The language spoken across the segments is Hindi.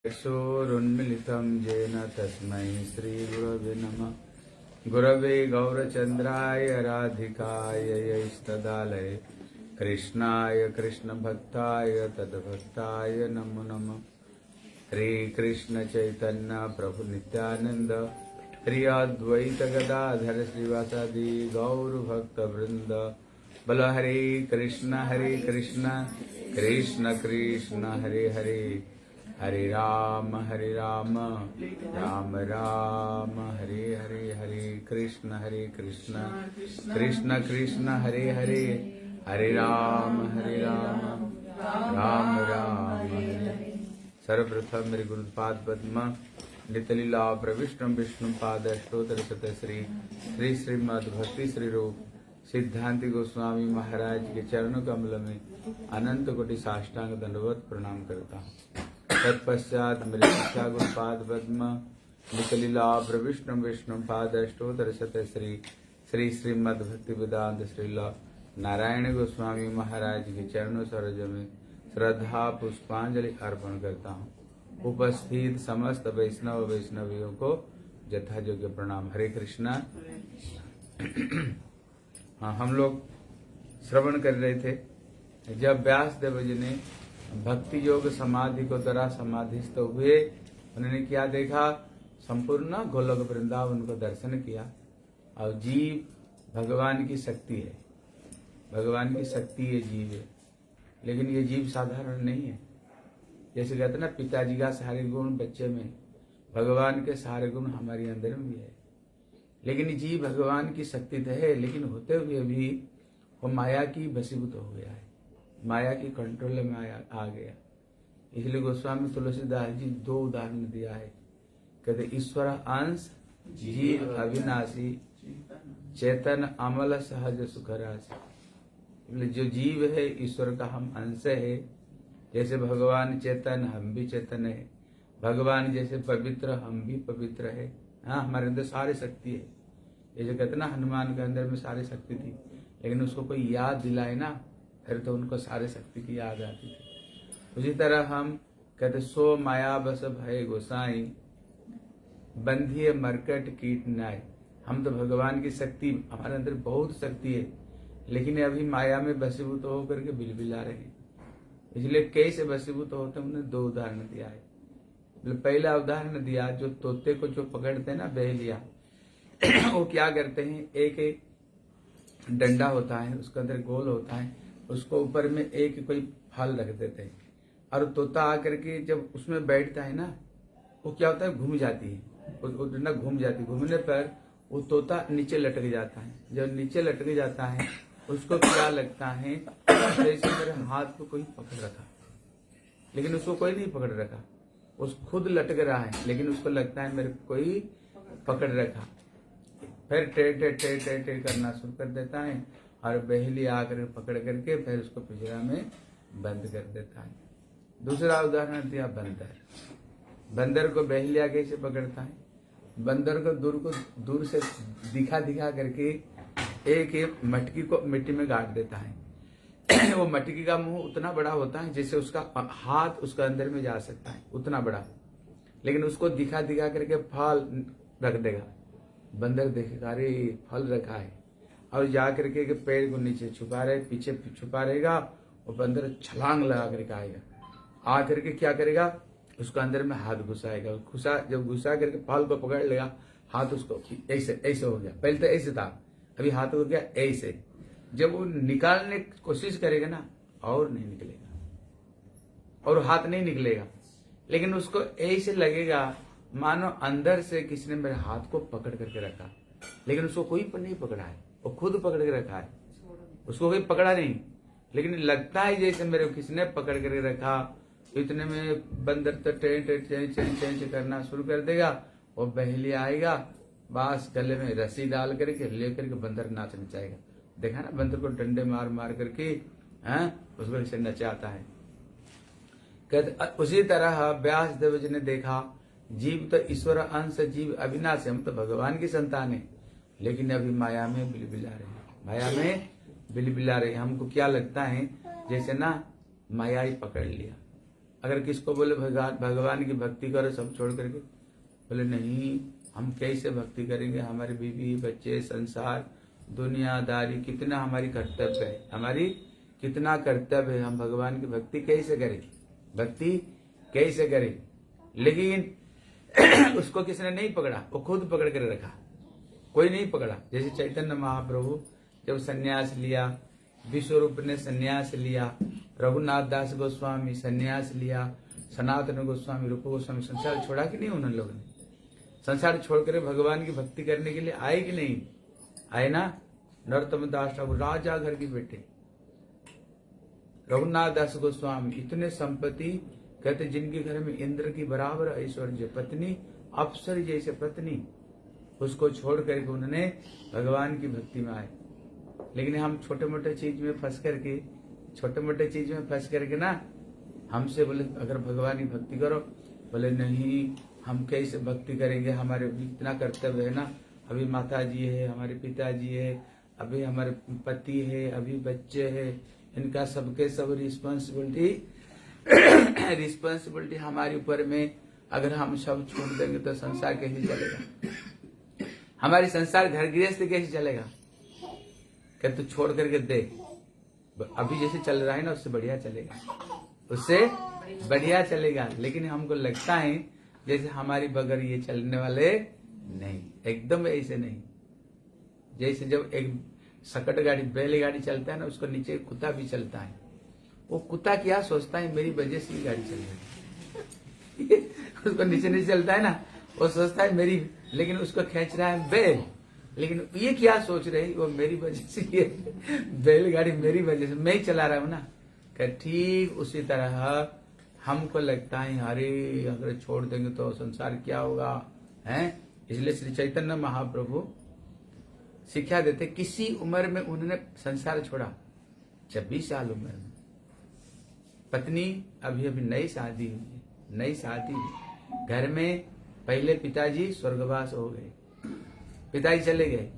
यशोरुन्मिलितं येन तस्मै श्रीगुरवे नमः। गुरवे गौरचन्द्राय राधिकाय यैस्तदालये कृष्णाय कृष्णभक्ताय तद्भक्ताय नमो नमः। हरे कृष्ण चैतन्य प्रभु नित्यानंद, हरि अद्वैत गदाधर श्रीवासादि गौर भक्त वृंद। बोलो हरे कृष्ण कृष्ण कृष्ण हरे हरे, हरे राम राम राम हरे हरे। हरे कृष्ण कृष्ण कृष्ण हरे हरे, हरे राम राम राम हरे। सर्वप्रथम मेरे गुरुपाद पद्म नितलीला प्रविष्णु विष्णु पाद अष्टोत्तर शत श्री श्री श्रीमद भक्ति श्री रूप सिद्धांति गोस्वामी महाराज के चरणों कमल में अनंत कोटि साष्टांग दंडवत प्रणाम करता हूँ। तत्पश्चात मेरे शिक्षा गुरुपाद पद्म नितलीला प्रविष्णु विष्णु पाद अष्टोत्तर शत श्री श्री श्रीमद भक्ति वेदांत श्रीला नारायण गोस्वामी महाराज के चरणों सरोज में श्रद्धा पुष्पांजलि अर्पण करता हूँ। उपस्थित समस्त वैष्णव वैष्णवियों को यथा योग्य प्रणाम। हरे कृष्णा। हाँ, हम लोग श्रवण कर रहे थे जब व्यास देव जी ने भक्ति योग समाधि को तरह समाधिस्थ हुए, उन्होंने क्या देखा? संपूर्ण गोलोक वृंदावन को दर्शन किया। और जीव भगवान की शक्ति है, भगवान की शक्ति ये जीव है, लेकिन ये जीव साधारण नहीं है। जैसे कहते हैं ना, पिताजी का सारे गुण बच्चे में, भगवान के सारे गुण हमारे अंदर में भी है। लेकिन जीव भगवान की शक्ति तो है, लेकिन होते हुए भी वो माया की वशीभूत हो गया है, माया की कंट्रोल में आ गया। इसलिए गोस्वामी तुलसीदास जी दो उदाहरण दिया है। कहते ईश्वर अंश जीव अविनाशी, चेतन अमल सहज सुख राशि। जो जीव है ईश्वर का हम अंश है। जैसे भगवान चेतन, हम भी चेतन है। भगवान जैसे पवित्र, हम भी पवित्र है। हाँ, हमारे अंदर सारी शक्ति है। जैसे कहते ना, हनुमान के अंदर में सारी शक्ति थी, लेकिन उसको कोई याद दिलाए ना, फिर तो उनको सारी शक्ति की याद आती थी। उसी तरह हम कहते सो माया बस भय गोसाई, बंधिए मरकट कीट नाय। हम तो भगवान की शक्ति, हमारे अंदर बहुत शक्ति है, लेकिन अभी माया में वशीभूत होकर के बिलबिला रहे हैं। इसलिए कैसे वशीभूत होते हैं, उन्होंने दो उदाहरण दिया है। पहला उदाहरण दिया, जो तोते को जो पकड़ते हैं ना बहेलिया, वो क्या करते हैं, एक डंडा होता है, उसके अंदर गोल होता है, उसको ऊपर में एक कोई फल रख देते हैं, और तोता आकर के जब उसमें बैठता है ना, वो क्या होता है, घूम जाती है, वो डंडा घूम जाती है। घूमने पर वो तोता नीचे लटक जाता है। जब नीचे लटक जाता है, उसको क्या लगता है, जैसे मेरे हाथ को कोई पकड़ रखा, लेकिन उसको कोई नहीं पकड़ रखा। उस खुद लटक रहा है, लेकिन उसको लगता है मेरे कोई पकड़ रखा। फिर टे टे टे टे टे करना शुरू कर देता है, और बहेली आकर पकड़ करके फिर उसको पिंजरा में बंद कर देता है। दूसरा उदाहरण दिया बंदर। बंदर को बहेलिया कैसे पकड़ता है? बंदर को दूर से दिखा करके एक मटकी को मिट्टी में गाड़ देता है। वो मटकी का मुंह उतना बड़ा होता है जैसे उसका हाथ उसका अंदर में जा सकता है, उतना बड़ा। लेकिन उसको दिखा करके फल रख देगा। बंदर देखेगा, अरे फल रखा है, और जा करके पैर को नीचे छुपा रहे, पीछे छुपा रहेगा। वो बंदर छलांग लगा करके आएगा। आ करके क्या करेगा, उसका अंदर में हाथ घुसाएगा। जब घुसा करके फल को पकड़ लेगा, हाथ उसको ऐसे हो गया। पहले तो ऐसे था, अभी हाथ हो गया ऐसे। जब वो निकालने की कोशिश करेगा ना, और नहीं निकलेगा, और हाथ नहीं निकलेगा, लेकिन उसको ऐसे लगेगा मानो अंदर से किसी ने मेरे हाथ को पकड़ करके रखा, लेकिन उसको कोई पर नहीं पकड़ा है, वो खुद पकड़ के रखा है, उसको कोई पकड़ा नहीं, लेकिन लगता है जैसे मेरे किसी ने पकड़ करके रखा। इतने में बंदर तो टें करना शुरू कर देगा। वो बहेली आएगा, बांस गले में रस्सी डाल करके लेकर के बंदर नाच नचाएगा। देखा ना, बंदर को डंडे मार करके उसको ऐसे नचाता है। कहते उसी तरह व्यास देव जी ने देखा, जीव तो ईश्वर अंश, जीव अविनाशी, हम तो भगवान की संतान है, लेकिन अभी माया में बिलबिला रहे हैं, माया में बिलबिला रहे। हमको क्या लगता है, जैसे ना माया ही पकड़ लिया, अगर किसको बोले भगवान की भक्ति करो सब छोड़ करके, बोले नहीं हम कैसे भक्ति करेंगे, हमारे बीवी बच्चे संसार दुनियादारी कितना हमारी कर्तव्य है, हमारी कितना कर्तव्य है, हम भगवान की भक्ति कैसे करें, भक्ति कैसे करें। लेकिन उसको किसने नहीं पकड़ा, वो खुद पकड़ कर रखा, कोई नहीं पकड़ा। जैसे चैतन्य महाप्रभु जब सन्यास लिया, विश्वरूप ने सन्यास लिया, रघुनाथ दास गोस्वामी सन्यास लिया, सनातन गोस्वामी, रूप गोस्वामी संसार छोड़ा कि नहीं, उन लोगों ने संसार छोड़कर भगवान की भक्ति करने के लिए आए कि नहीं आए ना। नरोत्तम दास ठाकुर राजा घर के बेटे, रघुनाथ दास गोस्वामी इतने संपत्ति, कहते जिनके घर में इंद्र की बराबर ऐश्वर्य, पत्नी अप्सर जैसे पत्नी, उसको छोड़ करके उन्होंने भगवान की भक्ति में आए। लेकिन हम छोटे मोटे चीज में फंस करके ना, हमसे बोले अगर भगवान की भक्ति करो, बोले नहीं हम कैसे भक्ति करेंगे, हमारे इतना कर्तव्य है ना, अभी माता जी है, हमारे पिताजी है, अभी हमारे पति है, अभी बच्चे है, इनका सबके सब रिस्पॉन्सिबिलिटी हमारे ऊपर में, अगर हम सब छोड़ देंगे तो संसार कैसे चलेगा, हमारी संसार घर गृहस्थ कैसे चलेगा। क्या तू छोड़ करके देख, अभी जैसे चल रहा है ना उससे बढ़िया चलेगा, उससे बढ़िया चलेगा। लेकिन हमको लगता है जैसे हमारी बगैर ये चलने वाले नहीं, एकदम ऐसे नहीं। जैसे जब एक सकट गाड़ी बैलगाड़ी चलता है ना, उसको नीचे कुत्ता भी चलता है, वो कुत्ता क्या सोचता है मेरी वजह से ही गाड़ी चल रही है उसको नीचे नहीं चलता है ना, वो सोचता है मेरी, लेकिन उसको खींच रहा है बैल, लेकिन ये क्या सोच रही, वो मेरी वजह से, ये बैलगाड़ी मेरी वजह से मैं ही चला रहा हूं ना। ठीक उसी तरह हमको लगता है अरे अगर छोड़ देंगे तो संसार क्या होगा, हैं। इसलिए श्री चैतन्य महाप्रभु शिक्षा देते, किसी उम्र में उन्होंने संसार छोड़ा, 26 साल उम्र में, पत्नी अभी अभी नई शादी हुई, घर में पहले पिताजी स्वर्गवास हो गए, पिताजी चले गए,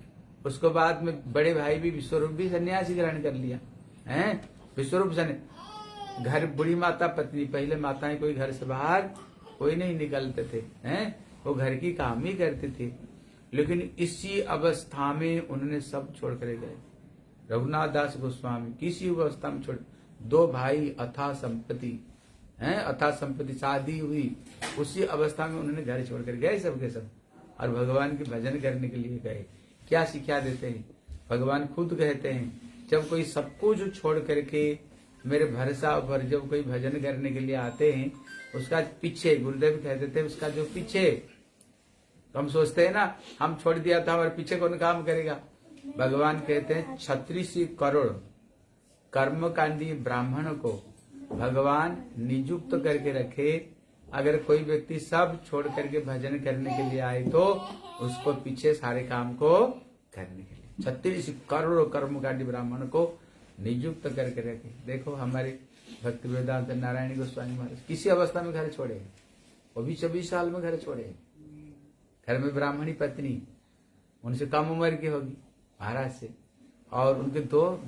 उसको बाद में बड़े भाई भी विश्वरूप भी सन्यासी ग्रहण कर लिया, हैं। विश्वरूप घर, बुढ़ी माता पत्नी, पहले माताएं कोई घर से बाहर कोई नहीं निकलते थे, हैं, वो घर की काम ही करते थे। लेकिन इसी अवस्था में उन्होंने सब छोड़ कर गए। रघुनाथ दास गोस्वामी किसी अवस्था में छोड़, 2 भाई अथाह संपत्ति, हैं, अथाह संपत्ति, शादी हुई, उसी अवस्था में उन्होंने घर छोड़ कर गए सब के सब, और भगवान के भजन करने के लिए गए। क्या शिक्षा देते हैं, भगवान खुद कहते हैं जब कोई सब कुछ छोड़ करके मेरे भरोसा पर जब कोई भजन करने के लिए आते हैं, उसका पीछे, गुरुदेव कहते थे उसका जो पीछे, हम सोचते हैं ना हम छोड़ दिया था और पीछे कौन काम करेगा। भगवान कहते हैं 36 करोड़ कर्मकांडी ब्राह्मण को भगवान नियुक्त करके रखे, अगर कोई व्यक्ति सब छोड़ करके भजन करने के लिए आए तो उसको पीछे सारे काम को करने के लिए 36 करोड़ कर्मकांडी ब्राह्मण को नियुक्त करके रखे। देखो हमारे भक्ति वेदांत नारायण गोस्वामी महाराज किसी अवस्था में घर छोड़े, वो भी 26 साल में घर छोड़े। घर में ब्राह्मणी पत्नी, उनसे कम उम्र की होगी महाराज से, और उनके 2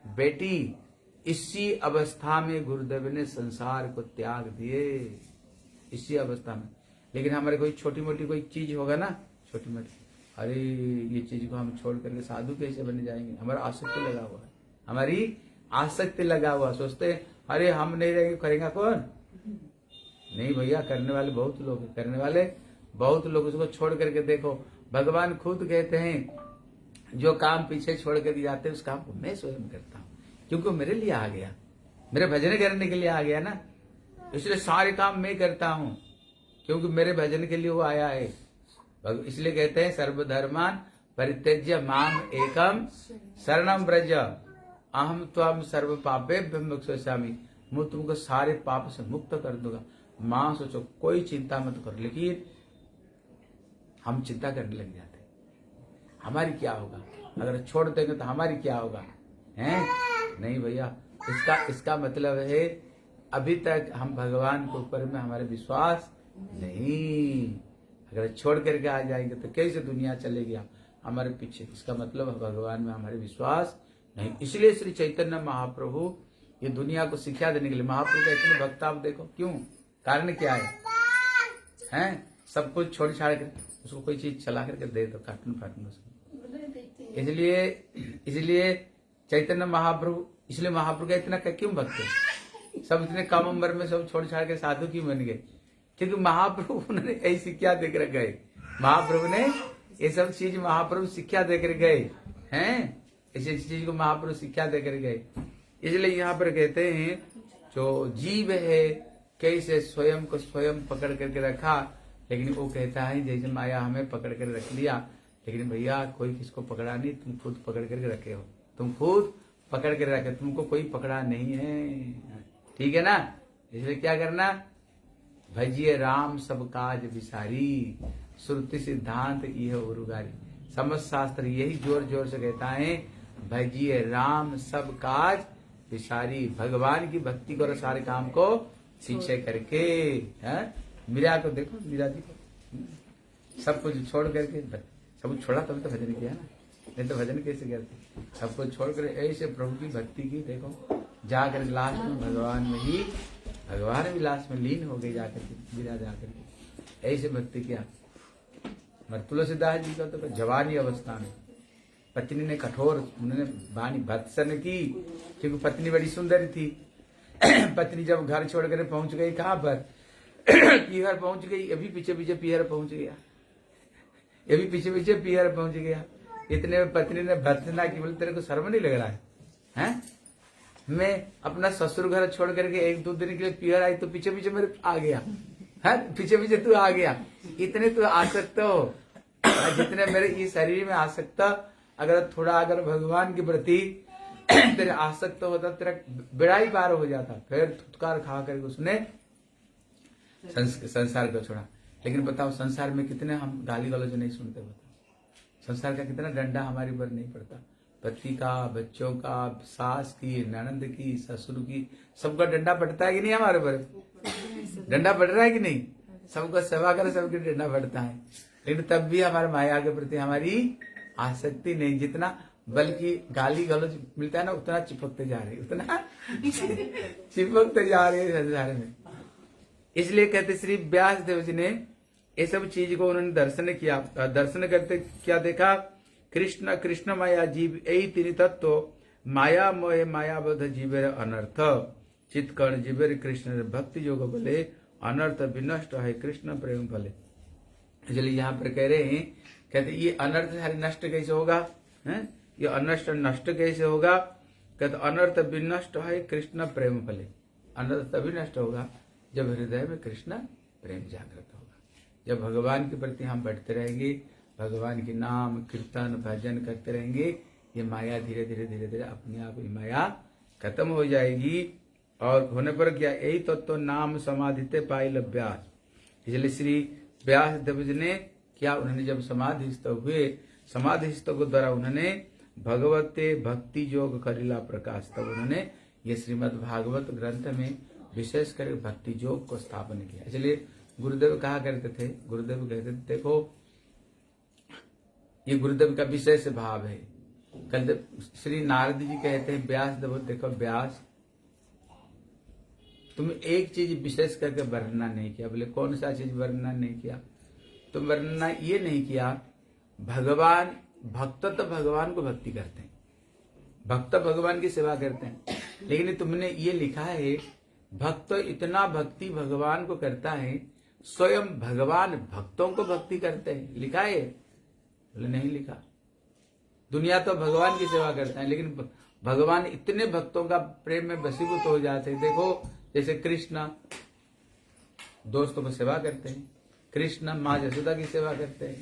बेटी। इसी अवस्था में गुरुदेव ने संसार को त्याग दिए, इसी अवस्था में। लेकिन हमारे कोई छोटी मोटी कोई चीज होगा ना, छोटी मोटी, अरे ये चीज को हम छोड़ करके साधु कैसे बन जाएंगे, हमारा आसक्ति लगा हुआ है, हमारी आसक्ति लगा हुआ, सोचते अरे हम नहीं रहेंगे करेगा कौन। नहीं भैया, करने वाले बहुत लोग हैं, करने वाले बहुत लोग। उसको छोड़ करके देखो, भगवान खुद कहते हैं जो काम पीछे छोड़ कर जाते हैं उस काम को मैं स्वयं करता हूँ, क्योंकि मेरे लिए आ गया, मेरे भजन करने के लिए आ गया ना, इसलिए सारे काम मैं करता हूँ, क्योंकि मेरे भजन के लिए वो आया है। इसलिए कहते हैं सर्वधर्मान परित्यज्य माम एकम शरणम व्रज अहम त्वं सर्व पापेभ्यो मोक्षयिष्यामि, मैं तुमको सारे पाप से मुक्त कर दूंगा। मां सोचो कोई चिंता मत करो, लेकिन हम चिंता करने लग जाते, हमारी क्या होगा, अगर छोड़ देंगे तो हमारी क्या होगा, हैं। नहीं भैया, इसका मतलब है अभी तक हम भगवान के ऊपर में हमारे विश्वास नहीं, अगर छोड़ करके आ जाएंगे तो कैसे दुनिया चलेगी हमारे पीछे, इसका मतलब भगवान में हमारे विश्वास नहीं। इसलिए श्री चैतन्य महाप्रभु ये दुनिया को शिक्षा देने के लिए महाप्रभु का इतने भक्त आप देखो, क्यों, कारण क्या है? हैं सब कुछ छोड़ छाड़ कर उसको कोई चीज चला करके दे दो, कार्टून फाटून उसको। इसलिए चैतन्य महाप्रभु, इसलिए महाप्रभु का इतना क्यों भक्त है? सब इतने कम उम्र में सब छोड़ छाड़ के साधु क्यों बन गए? क्योंकि महाप्रभु उन्होंने ऐसी शिक्षा देकर गए। महाप्रभु ने ये सब चीज महाप्रभु शिक्षा देकर गए हैं, ऐसी चीज को महाप्रभु शिक्षा देकर गए। इसलिए यहाँ पर कहते हैं जो जीव है कैसे स्वयं को स्वयं पकड़ करके रखा, लेकिन वो कहता है जैसे माया हमें पकड़ कर रख लिया, लेकिन भैया कोई किसको पकड़ा नहीं, तुम खुद पकड़ करके रखे हो, तुम खुद पकड़ कर रखे, तुमको कोई पकड़ा नहीं है, ठीक है ना। इसलिए क्या करना, भजिए राम सब काज विसारी, श्रुति सिद्धांत ये उरुगारी। समस्त शास्त्र यही जोर जोर से कहता है, भजिए राम सब काज विसारी, भगवान की भक्ति करो सारे काम को पीछे करके। मीरा को देखो, मीरा जी को सब कुछ छोड़ करके, सब कुछ छोड़ा तभी तो भजन किया ना, नहीं तो भजन कैसे करते? सब कुछ छोड़ कर ऐसे प्रभु की भक्ति की, देखो जाकर लास्ट में भगवान में ही, भगवान भी लास्ट में लीन हो गई जाकर के, मीरा जाकर के ऐसे भक्ति किया। तुलसीदास जी का तो जवानी अवस्था में पत्नी ने कठोर, उन्होंने वाणी भत्सन की, क्योंकि पत्नी बड़ी सुंदर थी। पत्नी जब घर छोड़कर पहुंच गई, कहाँ पर? पीहर पहुंच गई, अभी पीछे पीछे पीहर पहुंच गया, अभी पीछे पीछे पीहर पहुंच गया। इतने में पत्नी ने भत्सना की, बोले तेरे को शर्म नहीं लग रहा है? हैं? मैं अपना ससुर घर छोड़ करके 1-2 दिन के लिए पीहर आई तो पीछे पीछे मेरे आ गया है, पीछे पीछे तू आ गया, इतने तू आसक्त हो, जितने मेरे इस शरीर में आसक्त, अगर थोड़ा अगर भगवान के प्रति तेरे आसक्त होता, तेरा बेड़ा ही पार हो जाता। फिर थुतकार खा करके उसने संसार को छोड़ा। लेकिन बताओ संसार में कितने हम गाली गलौज नहीं सुनते, बताओ संसार का कितना डंडा हमारे ऊपर नहीं पड़ता, पति का, बच्चों का, सास की, ननंद की, ससुर की, सबका डंडा पड़ता है कि नहीं? हमारे ऊपर डंडा पड़ रहा है कि नहीं? सबका सेवा कर, सबके डंडा पड़ता है, लेकिन तब भी हमारे माया के प्रति हमारी आसक्ति नहीं, जितना बल्कि गाली गलौज मिलता है ना, उतना चिपकते जा रहे, उतना चिपकते जा रहे संसार में। इसलिए कहते श्री व्यास देव जी ने ये सब चीज को उन्होंने दर्शन किया। दर्शन करते क्या देखा? कृष्ण कृष्ण माया जीव यही तीन तत्व, माया मोह मायाबद्ध जीवेर अनर्थ, चित्कर्ण जीवेर कृष्ण भक्ति योग बोले, अनर्थ विनष्ट है कृष्ण प्रेम फले। इसलिए यहाँ पर कह रहे हैं, कहते ये अनर्थ सारे नष्ट कैसे होगा? ये अनष्ट नष्ट कैसे होगा? कहते अनर्थ विनष्ट है कृष्ण प्रेम फले। अनर्थ तभी नष्ट होगा जब हृदय में कृष्ण प्रेम जागृत होगा, जब भगवान के प्रति हम बढ़ते रहेंगे, भगवान के नाम कीर्तन भजन करते रहेंगे, ये माया धीरे धीरे धीरे धीरे अपने आप ये माया खत्म हो जाएगी। और होने पर क्या? यही तत्व नाम समाधिते पाइल अभ्यास। इसलिए श्री व्यास देव जी ने क्या, उन्होंने जब समाधिस्थ हुए, समाधिस्थ के द्वारा उन्होंने भगवते भक्ति योग करिला प्रकाश, तब उन्होंने ये श्रीमद् भागवत ग्रंथ में विशेष कर भक्ति योग को स्थापन किया। इसलिए गुरुदेव कहा करते थे, गुरुदेव कहते थे देखो ये गुरुदेव का विशेष भाव है। कल श्री नारद जी कहते हैं व्यास देव, देखो व्यास तुम एक चीज विशेष करके वर्णना नहीं किया। बोले कौन सा चीज वर्णना नहीं किया? तुम वर्णना ये नहीं किया, भगवान भक्त तो भगवान को भक्ति करते हैं, भक्त भगवान की सेवा करते हैं, लेकिन तुमने ये लिखा है भक्त इतना भक्ति भगवान को करता है, स्वयं भगवान भक्तों को भक्ति करते हैं, लिखा है? बोले नहीं लिखा। दुनिया तो भगवान की सेवा करते हैं, लेकिन भगवान इतने भक्तों का प्रेम में वशीभूत हो जाते हैं। देखो जैसे कृष्ण दोस्तों को सेवा करते हैं, कृष्ण माँ यशोदा की सेवा करते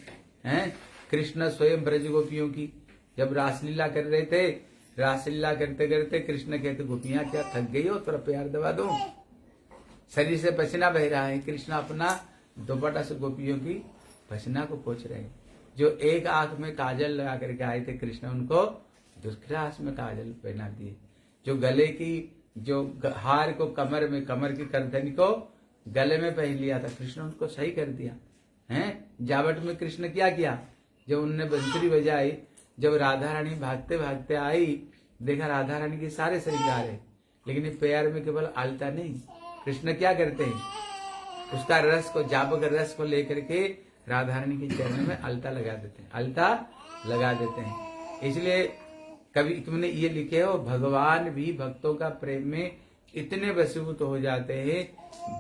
हैं, कृष्ण स्वयं ब्रज गोपियों की जब रासलीला कर रहे थे, रासलीला करते करते कृष्ण कहते गोपियां क्या थक गई हो, थोड़ा प्यार दबा दूं, शरीर से पसीना बह रहा है। कृष्ण अपना दोपट्टा से गोपियों की पसीना को पोंछ रहे हैं। जो एक आंख में काजल लगा करके आए थे कृष्ण, उनको दूसरे आंख में काजल पहना दिए। जो गले की जो हार को कमर में, कमर की करधनी को गले में पहन लिया था, कृष्ण उनको सही कर दिया है। जावट में कृष्ण क्या किया? जब उनने बंसुरी बजाई, जब राधा रानी भागते भागते आई, देखा राधा रानी के सारे श्रृंगार है, लेकिन प्यार में केवल आलता नहीं, कृष्ण क्या करते हैं, उसका रस को, जाबक रस को लेकर के राधा रानी के चरण में अलता लगा देते हैं, अलता लगा देते हैं। इसलिए कभी तुमने ये लिखे हो, भगवान भी भक्तों का प्रेम में इतने वशीभूत हो जाते हैं,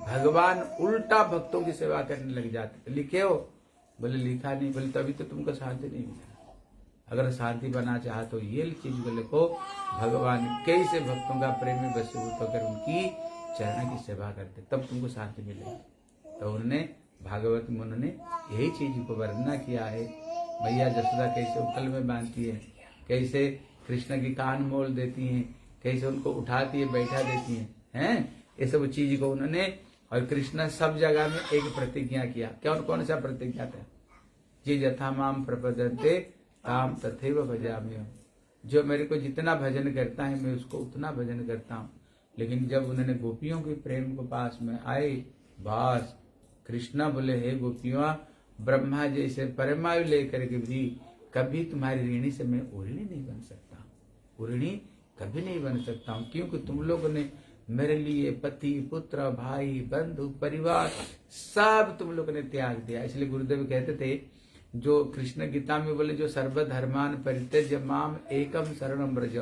भगवान उल्टा भक्तों की सेवा करने लग जाते। तो लिखे हो? बोले लिखा नहीं। बोले तभी तो तुमको शांति नहीं मिला। अगर शांति बना चाह तो ये चीज को लिखो, भगवान कैसे भक्तों का प्रेम में वशीभूत होकर उनकी चरण की सेवा करते, तब तुमको शांति मिलेगी। तो उन्होंने भागवत में उन्होंने यही चीज को वर्णना किया है। मैया जसोदा कैसे उखल में बांधती है, कैसे कृष्ण की कान मोल देती हैं, कैसे उनको उठाती है, बैठा देती हैं, ये सब चीज को उन्होंने। और कृष्ण सब जगह में एक प्रतिज्ञा किया। कौन कौन सा प्रतिज्ञा था? जी यथा माम प्रपद्यन्ते ताम तथैव भजामि। जो मेरे को जितना भजन करता है मैं उसको उतना भजन करता हूँ। लेकिन जब उन्होंने गोपियों के प्रेम को पास में आए, बस कृष्णा बोले, हे गोपियों, ब्रह्मा जैसे परमायु लेकर के भी कभी तुम्हारी ऋणी से मैं ऊर्णी नहीं बन सकता, ऊर्णी कभी नहीं बन सकता हूँ, क्योंकि तुम लोगों ने मेरे लिए पति, पुत्र, भाई, बंधु, परिवार सब तुम लोगों ने त्याग दिया। इसलिए गुरुदेव कहते थे, जो कृष्ण गीता में बोले, जो सर्वधर्मान परित्यज्य माम एकम शरणम व्रज,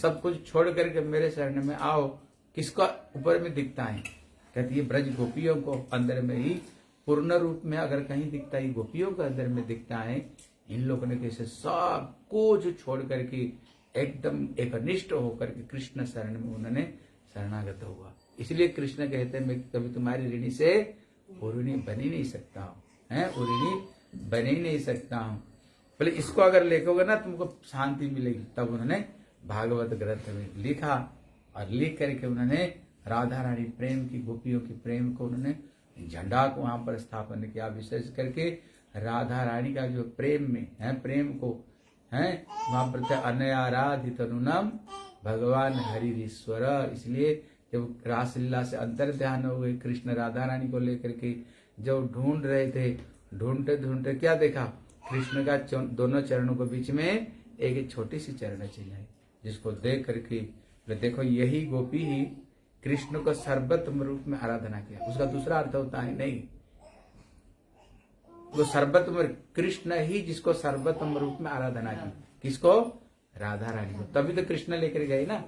सब कुछ छोड़ करके मेरे शरण में आओ। किसको ऊपर में दिखता है? कहती है ब्रज गोपियों को अंदर में ही पूर्ण रूप में अगर कहीं दिखता है, गोपियों के अंदर में दिखता है। इन लोगों ने कैसे सब कुछ छोड़ करके एकदम एकनिष्ठ होकर के कृष्ण शरण में उन्होंने शरणागत हुआ। इसलिए कृष्ण कहते हैं, मैं कभी तुम्हारी ऋणी से ऊर्णी बन ही नहीं सकता हूँ, ऊर्णी बन ही नहीं सकता हूँ। बोले इसको अगर लिखोगे ना तुमको शांति मिलेगी। तब उन्होंने भागवत ग्रंथ में लिखा, और लिख करके उन्होंने राधा रानी प्रेम की, गोपियों की प्रेम को उन्होंने झंडा को वहां पर स्थापन किया। विशेष करके राधा रानी का जो प्रेम में है, प्रेम को है वहां पर अनयाराधित अनुनम भगवान हरिश्वर। इसलिए जब रासलीला से अंतर ध्यान हो गए, कृष्ण राधा रानी को लेकर के जब ढूंढ रहे थे, ढूंढते ढूंढते क्या देखा, कृष्ण का दोनों चरणों के बीच में एक छोटी सी चरण चिन्ह है, जिसको देख करके देखो यही गोपी ही कृष्ण को सर्वोत्तम रूप में आराधना किया। उसका दूसरा अर्थ होता है नहीं, वो सर्वोत्तम कृष्ण ही जिसको सर्वोत्तम रूप में आराधना की, किसको? राधा रानी को। तभी तो कृष्ण लेकर गए ना,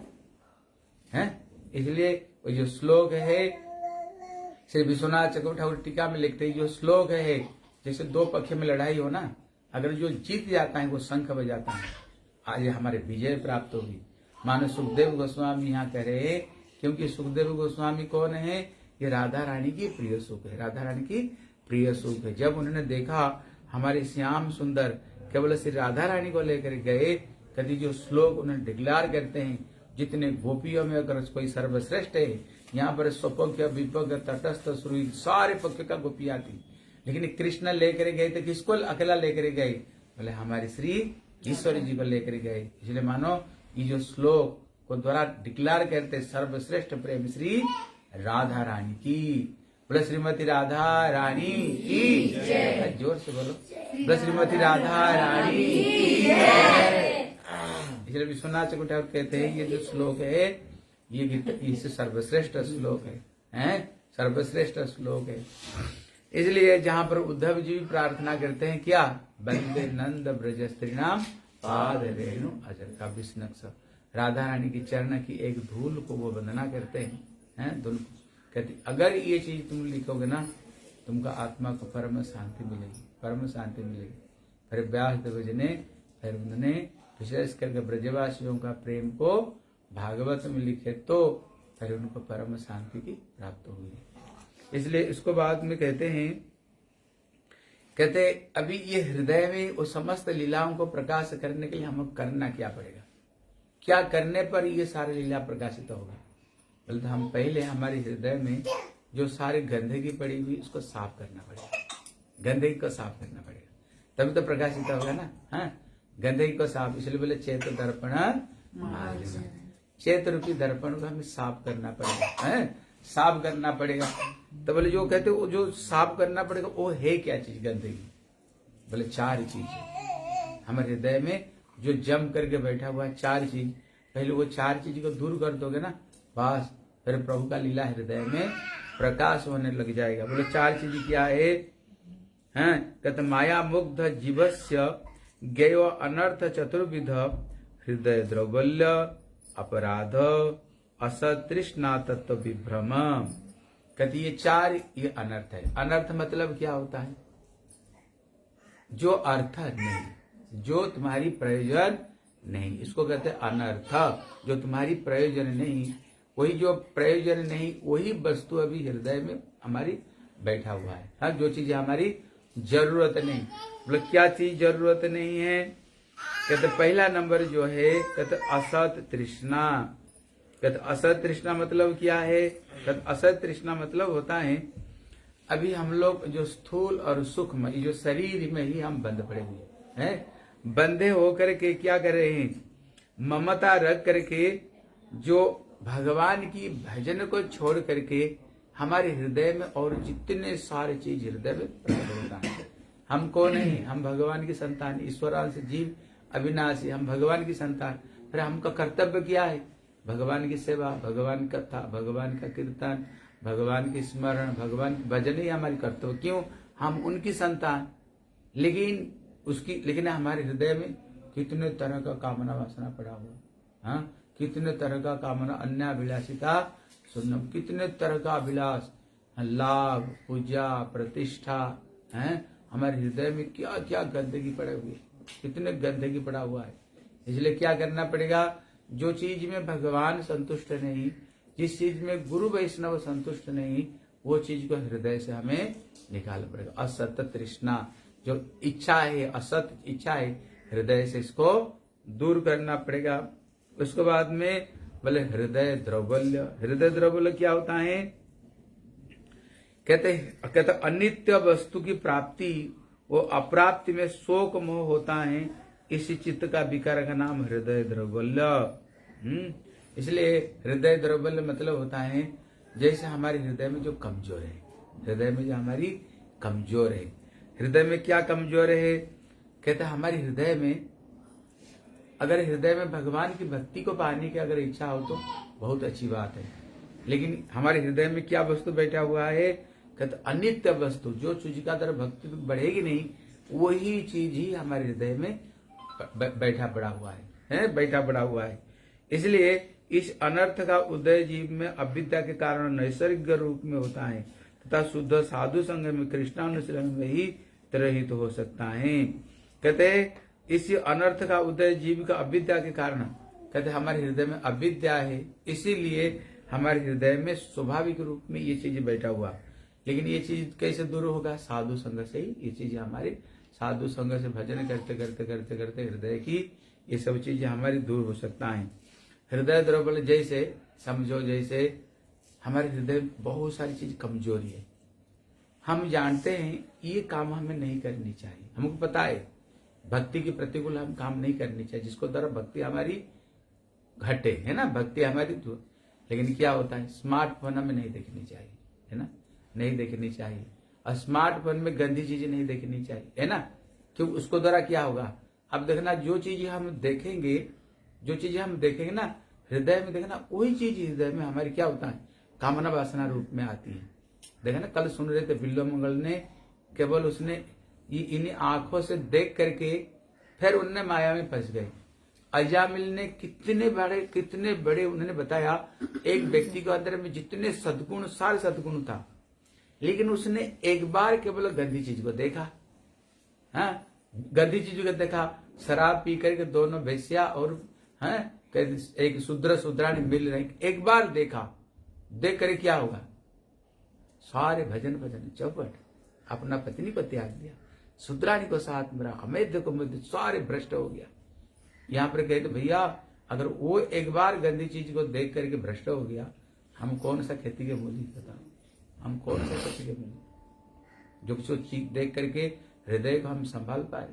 हैं? इसलिए वो जो श्लोक है श्री विश्वनाथ चक्रवर्ती ठाकुर टीका में लिखते हैं, जो श्लोक है जैसे दो पक्ष में लड़ाई हो ना, अगर जो जीत जाता है वो शंख बजाता है, आज हमारे विजय प्राप्त होगी। मानो सुखदेव गोस्वामी यहाँ कह रहे, क्योंकि सुखदेव गोस्वामी कौन है? ये राधा रानी की प्रिय सुख है, राधा रानी की प्रिय सुख है। जब उन्होंने देखा हमारे श्याम सुंदर केवल श्री राधा रानी को लेकर गए, कभी जो श्लोक उन्हें डिक्लेयर करते हैं, जितने गोपियों में अगर कोई सर्वश्रेष्ठ है, यहाँ पर स्वपक्ष, विपक्ष, तटस्थ, श्रुति सारे पक्ष का गोपियां थी, लेकिन कृष्ण लेकर गए तो किसको अकेला लेकर गए? बोले हमारे श्री ईश्वरी जी को लेकर गए। इसलिए मानो ये जो श्लोक को द्वारा डिक्लेयर करते सर्वश्रेष्ठ प्रेम श्री राधा रानी की। बोले श्रीमती राधा रानी की जय। जोर से बोलो, बोले श्रीमती राधा रानी की जय। इसलिए विश्वनाथ चक्रवर्ती ठाकुर कहते हैं ये जो श्लोक है ये गीता सर्वश्रेष्ठ श्लोक है, सर्वश्रेष्ठ श्लोक है। इसलिए जहां पर उद्धव जी भी प्रार्थना करते हैं क्या? वंदे नंद ब्रज स्त्रीणाम पाद रेणु अजर का विष्णक्ष। राधा रानी की चरण की एक धूल को वो वंदना करते हैं, धूल को कहते। अगर ये चीज तुम लिखोगे ना, तुमको आत्मा को परम शांति मिलेगी, परम शांति मिलेगी। फिर व्यास देव जी ने फिर उन्होंने विशेष करके ब्रजवासियों का प्रेम को भागवत में लिखे, तो फिर उनको परम शांति की प्राप्त हुई। इसलिए इसको बाद में कहते हैं, कहते अभी ये हृदय में वो समस्त लीलाओं को प्रकाश करने के लिए हमें करना क्या पड़ेगा? क्या करने पर ये सारी लीला प्रकाशित होगा? बोलते हम पहले हमारे हृदय में जो सारी गंदगी पड़ी हुई उसको साफ करना पड़ेगा, गंदगी को साफ करना पड़ेगा, तभी तो प्रकाशित होगा ना। हाँ, गंदगी को साफ, इसलिए बोले चेत दर्पण मार्जना, चेत रूपी दर्पण को हमें साफ करना पड़ेगा, साफ करना पड़ेगा। तो बोले जो कहते वो जो साफ करना पड़ेगा वो है क्या चीज? गंदगी। बोले चार चीज है हमारे हृदय में जो जम करके बैठा हुआ है, चार चीज। पहले वो चार चीज को दूर कर दोगे ना, बस फिर प्रभु का लीला हृदय में प्रकाश होने लग जाएगा। बोले 4 चीज क्या है? हैं कहते माया मुग्ध जीवस्य ज्ञेय अनर्थ चतुर्विध हृदय द्रौबल्य अपराध असतृष्णा तत्व विभ्रम। कहते ये 4 ये अनर्थ है। अनर्थ मतलब क्या होता है? जो अर्थ नहीं, जो तुम्हारी प्रयोजन नहीं, इसको कहते हैं अनर्थ। जो तुम्हारी प्रयोजन नहीं, वही जो प्रयोजन नहीं वही वस्तु अभी हृदय में हमारी बैठा हुआ है। हाँ, जो चीज हमारी जरूरत नहीं। मतलब क्या चीज जरूरत नहीं है? कहते पहला नंबर जो है कहते असत तृष्णा। कहते असत तृष्णा मतलब क्या है? कहते असत तृष्णा मतलब होता है अभी हम लोग जो स्थूल और सूक्ष्म जो शरीर में ही हम बंद पड़े हुए हैं। बंधे होकर के क्या कर रहे हैं? ममता रख करके जो भगवान की भजन को छोड़ करके हमारे हृदय में और जितने सारे चीज हृदय में प्रकट होता है। हमको नहीं, हम भगवान की संतान, ईश्वरांश जीव अविनाशी, हम भगवान की संतान। फिर हमका कर्तव्य क्या है? भगवान की सेवा, भगवान की कथा, भगवान का कीर्तन, भगवान की स्मरण, भगवान की भजन ही हमारी कर्तव्य। क्यों? हम उनकी संतान। लेकिन हमारे हृदय में कितने तरह का कामना वासना पड़ा हुआ। हाँ, कितने तरह का कामना, अन्याभिलाषिता सुनना, कितने तरह का अभिलाष, लाभ, पूजा, प्रतिष्ठा है। हमारे हृदय में क्या क्या गंदगी पड़े हुए, कितने गंदगी पड़ा हुआ है। इसलिए क्या करना पड़ेगा? जो चीज में भगवान संतुष्ट नहीं, जिस चीज में गुरु वैष्णव संतुष्ट नहीं, वो चीज को हृदय से हमें निकालना पड़ेगा। असत तृष्णा जो इच्छा है, असत इच्छा है, हृदय से इसको दूर करना पड़ेगा। उसके बाद में बोले हृदय द्रौबल्य। हृदय द्रौबल्य क्या होता है? कहते अनित्य वस्तु की प्राप्ति, वो अप्राप्ति में शोक मोह होता है। इसी चित्त का विकार का नाम हृदय द्रौबल्य। इसलिए हृदय द्रौबल्य मतलब होता है जैसे हमारे हृदय में जो कमजोर है, हृदय में जो हमारी कमजोर है। हृदय में क्या कमजोर है? कहते हमारे हृदय में, अगर हृदय में भगवान की भक्ति को पाने की अगर इच्छा हो तो बहुत अच्छी बात है। लेकिन हमारे हृदय में क्या वस्तु बैठा हुआ है? कहते अनित्य वस्तु, जो चीज का तरफ भक्ति बढ़ेगी नहीं, वही चीज ही हमारे हृदय में बैठा पड़ा हुआ है, बैठा पड़ा हुआ है। इसलिए इस अनर्थ का उदय जीव में अविद्या के कारण नैसर्गिक रूप में होता है तथा शुद्ध साधु संग में कृष्णानुशीलन में ही रहित हो सकता है। कहते इस अनर्थ का उदय जीव का अविद्या के कारण, कहते हमारे हृदय में अविद्या है, इसीलिए हमारे हृदय में स्वाभाविक रूप में ये चीज बैठा हुआ। लेकिन ये चीज कैसे दूर होगा? साधु संग से ही ये चीज हमारे, साधु संग से भजन करते करते करते करते हृदय की ये सब चीजें हमारी दूर हो सकता है। हृदय द्रौबल्य जैसे समझो, जैसे हमारे हृदय में बहुत सारी चीज कमजोरी है। हम जानते हैं ये काम हमें नहीं करनी चाहिए, हमको पता है भक्ति के प्रतिकूल हम काम नहीं करनी चाहिए, जिसको द्वारा भक्ति हमारी घटे, है ना, भक्ति हमारी दूर। लेकिन क्या होता है? स्मार्टफोन हमें नहीं देखनी चाहिए, है ना, नहीं देखनी चाहिए। और स्मार्टफोन में गंदी चीजें नहीं देखनी चाहिए, है ना, क्योंकि उसको द्वारा क्या होगा? अब देखना, जो चीजें हम देखेंगे, जो चीजें हम देखेंगे ना हृदय में, देखना वही चीज हृदय में हमारी क्या होता है? कामना वासना रूप में आती है। देखना, कल सुन रहे थे बिल्लो मंगल ने, केवल उसने इन्हीं आंखों से देख करके फिर उनने माया में फंस गए। अजामिल ने कितने बड़े उन्होंने बताया, एक व्यक्ति के अंदर में जितने सद्गुण, सारे सद्गुण था, लेकिन उसने एक बार केवल गंदी चीज को देखा। हाँ, गंदी चीज को देखा, शराब पी करके दोनों वेश्या और एक शूद्राणी मिल रही, एक बार देखा, देख कर क्या होगा? सारे भजन चौपट, अपना पत्नी को त्याग दिया, शूद्राणी को साथ मिला, अमेध्य को मध्य, सारे भ्रष्ट हो गया। यहाँ पर कहते भैया, अगर वो एक बार गंदी चीज को देख करके भ्रष्ट हो गया, हम कौन सा खेती के मूली बताओ, हम कौन सा खेती के मूली? जो चीज देख करके हृदय को हम संभाल पाए।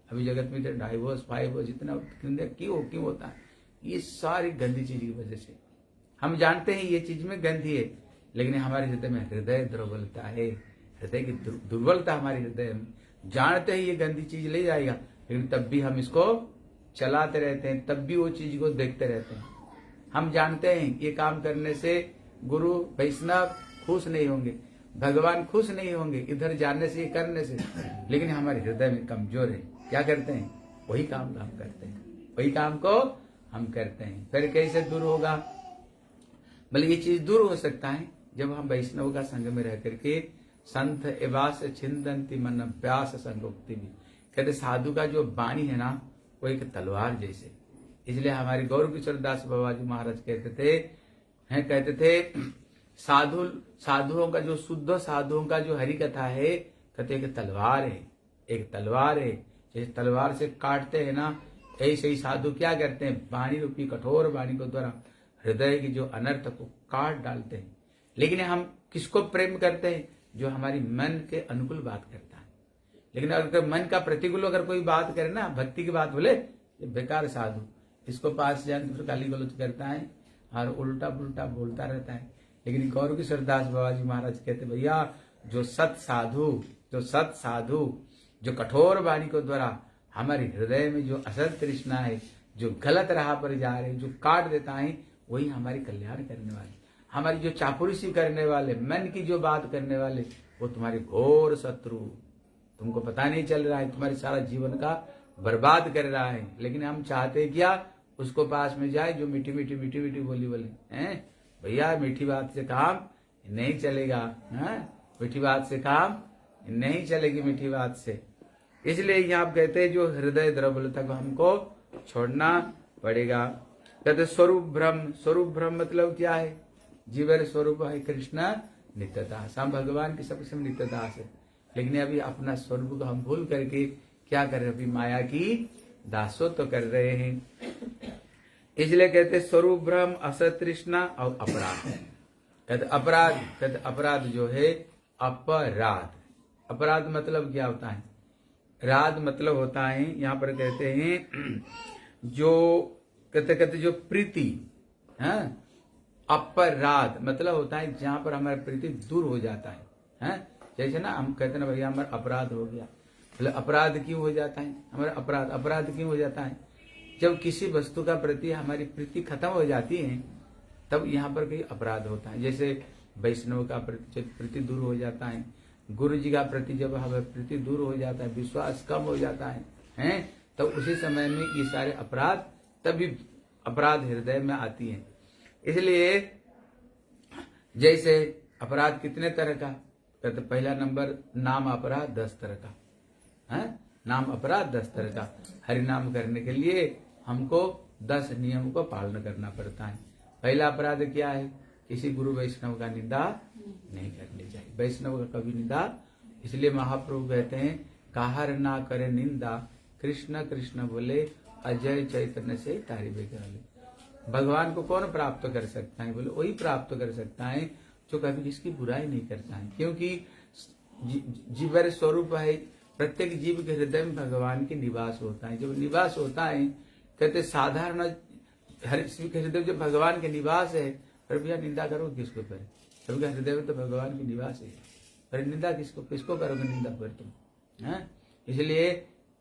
अभी जगत में डाइवोर्स, फाइवोर्स जितना क्यों होता है? ये सारी गंदी चीज की वजह से। हम जानते हैं ये चीज में गंदी है, लेकिन हमारे हृदय में हृदय दुर्बलता है, हृदय की दुर्बलता हमारे हृदय में। जानते हैं ये गंदी चीज ले जाएगा, लेकिन तब भी हम इसको चलाते रहते हैं, तब भी वो चीज को देखते रहते हैं। हम जानते हैं ये काम करने से गुरु वैष्णव खुश नहीं होंगे, भगवान खुश नहीं होंगे इधर जाने से, ये करने से, लेकिन हमारे हृदय में कमजोर है। क्या करते हैं? वही काम को हम करते हैं, वही काम को हम करते हैं। फिर कैसे दूर होगा? बोले ये चीज दूर हो सकता है जब हम वैष्णव का संग में रह करके संत एवास छिंदंती मन अभ्यास संगोक्ति भी कहते, साधु का जो वाणी है ना वो एक तलवार जैसे। इसलिए हमारे गौर किशोर दास बाबा जी महाराज कहते थे साधुओं का जो शुद्ध साधुओं का जो हरि कथा है, कहते एक तलवार है, एक तलवार है। जैसे तलवार से काटते हैं ना, ऐसे ही साधु क्या करते हैं? वाणी रूपी कठोर वाणी को द्वारा हृदय की जो अनर्थ को काट डालते हैं। लेकिन हम किसको प्रेम करते हैं? जो हमारी मन के अनुकूल बात करता है। लेकिन अगर मन का प्रतिकूल अगर कोई बात करे ना, भक्ति की बात बोले, ये बेकार साधु, इसको पास जाने तो गाली गलौज करता है और उल्टा पुल्टा बोलता रहता है। लेकिन गौर किशोर दास बाबा जी महाराज कहते, भैया जो सत साधु जो कठोर वाणी को द्वारा हमारे हृदय में जो असल तृष्णा है, जो गलत राह पर जा रहे, जो काट देता है, वही हमारी कल्याण करने वाले, हमारी जो चापुरुषी करने वाले, मन की जो बात करने वाले, वो तुम्हारे घोर शत्रु, तुमको पता नहीं चल रहा है, तुम्हारे सारा जीवन का बर्बाद कर रहा है। लेकिन हम चाहते क्या? उसको पास में जाए जो मीठी मीठी मीठी मीठी बोली बोले हैं। भैया मीठी बात से काम नहीं चलेगा, मीठी बात से काम नहीं चलेगी, मीठी बात से। इसलिए यहाँ कहते हैं जो हृदय द्रव्यता को हमको छोड़ना पड़ेगा। कहते स्वरूप भ्रम मतलब क्या है? जीवन स्वरूप है कृष्ण नित्यदास, हम भगवान की सबसे नित्यदास है। लेकिन अभी अपना स्वरूप को हम भूल करके क्या कर रहे हैं? अभी माया की दासत्व तो कर रहे हैं। इसलिए कहते स्वरूप भ्रम, असत तृष्णा और अपराध। कहते अपराध जो है अपराध, अपराध मतलब क्या होता है? राध मतलब होता है, यहाँ पर कहते हैं जो कहते जो प्रीति, अपराध मतलब होता है जहां पर हमारा प्रीति दूर हो जाता है। जैसे ना हम कहते ना भैया हमारा अपराध हो गया, मतलब अपराध क्यों हो जाता है? हमारा अपराध क्यों हो जाता है? जब किसी वस्तु का प्रति हमारी प्रीति खत्म हो जाती है, तब यहाँ पर कहीं अपराध होता है। जैसे वैष्णव का प्रति दूर हो जाता है, गुरु जी का प्रति जब हमें प्रति दूर हो जाता है, विश्वास कम हो जाता है, तो उसी समय में ये सारे अपराध, तभी अपराध हृदय में आती है। इसलिए जैसे अपराध कितने तरह का? कहते पहला नंबर नाम अपराध 10 तरह का है, नाम अपराध 10 तरह का। हरि नाम करने के लिए हमको 10 नियम को पालन करना पड़ता है। पहला अपराध क्या है? किसी गुरु वैष्णव का निंदा नहीं करनी चाहिए, वैष्णव का कभी निंदा। इसलिए महाप्रभु कहते हैं काहर ना करे निंदा, कृष्ण कृष्ण बोले अजय चैतन्य से तारी बेगाले। भगवान को कौन प्राप्त कर सकता है? बोले वही प्राप्त कर सकता है जो कभी किसकी बुराई नहीं करता है। क्योंकि जीव स्वरूप है, प्रत्येक जीव के हृदय में भगवान के निवास होता है। जब निवास होता है, कहते साधारण हर के हृदय जब भगवान के निवास है, फिर भैया निंदा करो किसको करे? सबके हृदय में तो भगवान की निवास है, पर निंदा किसको करोगे? निंदा पर तुम है। इसलिए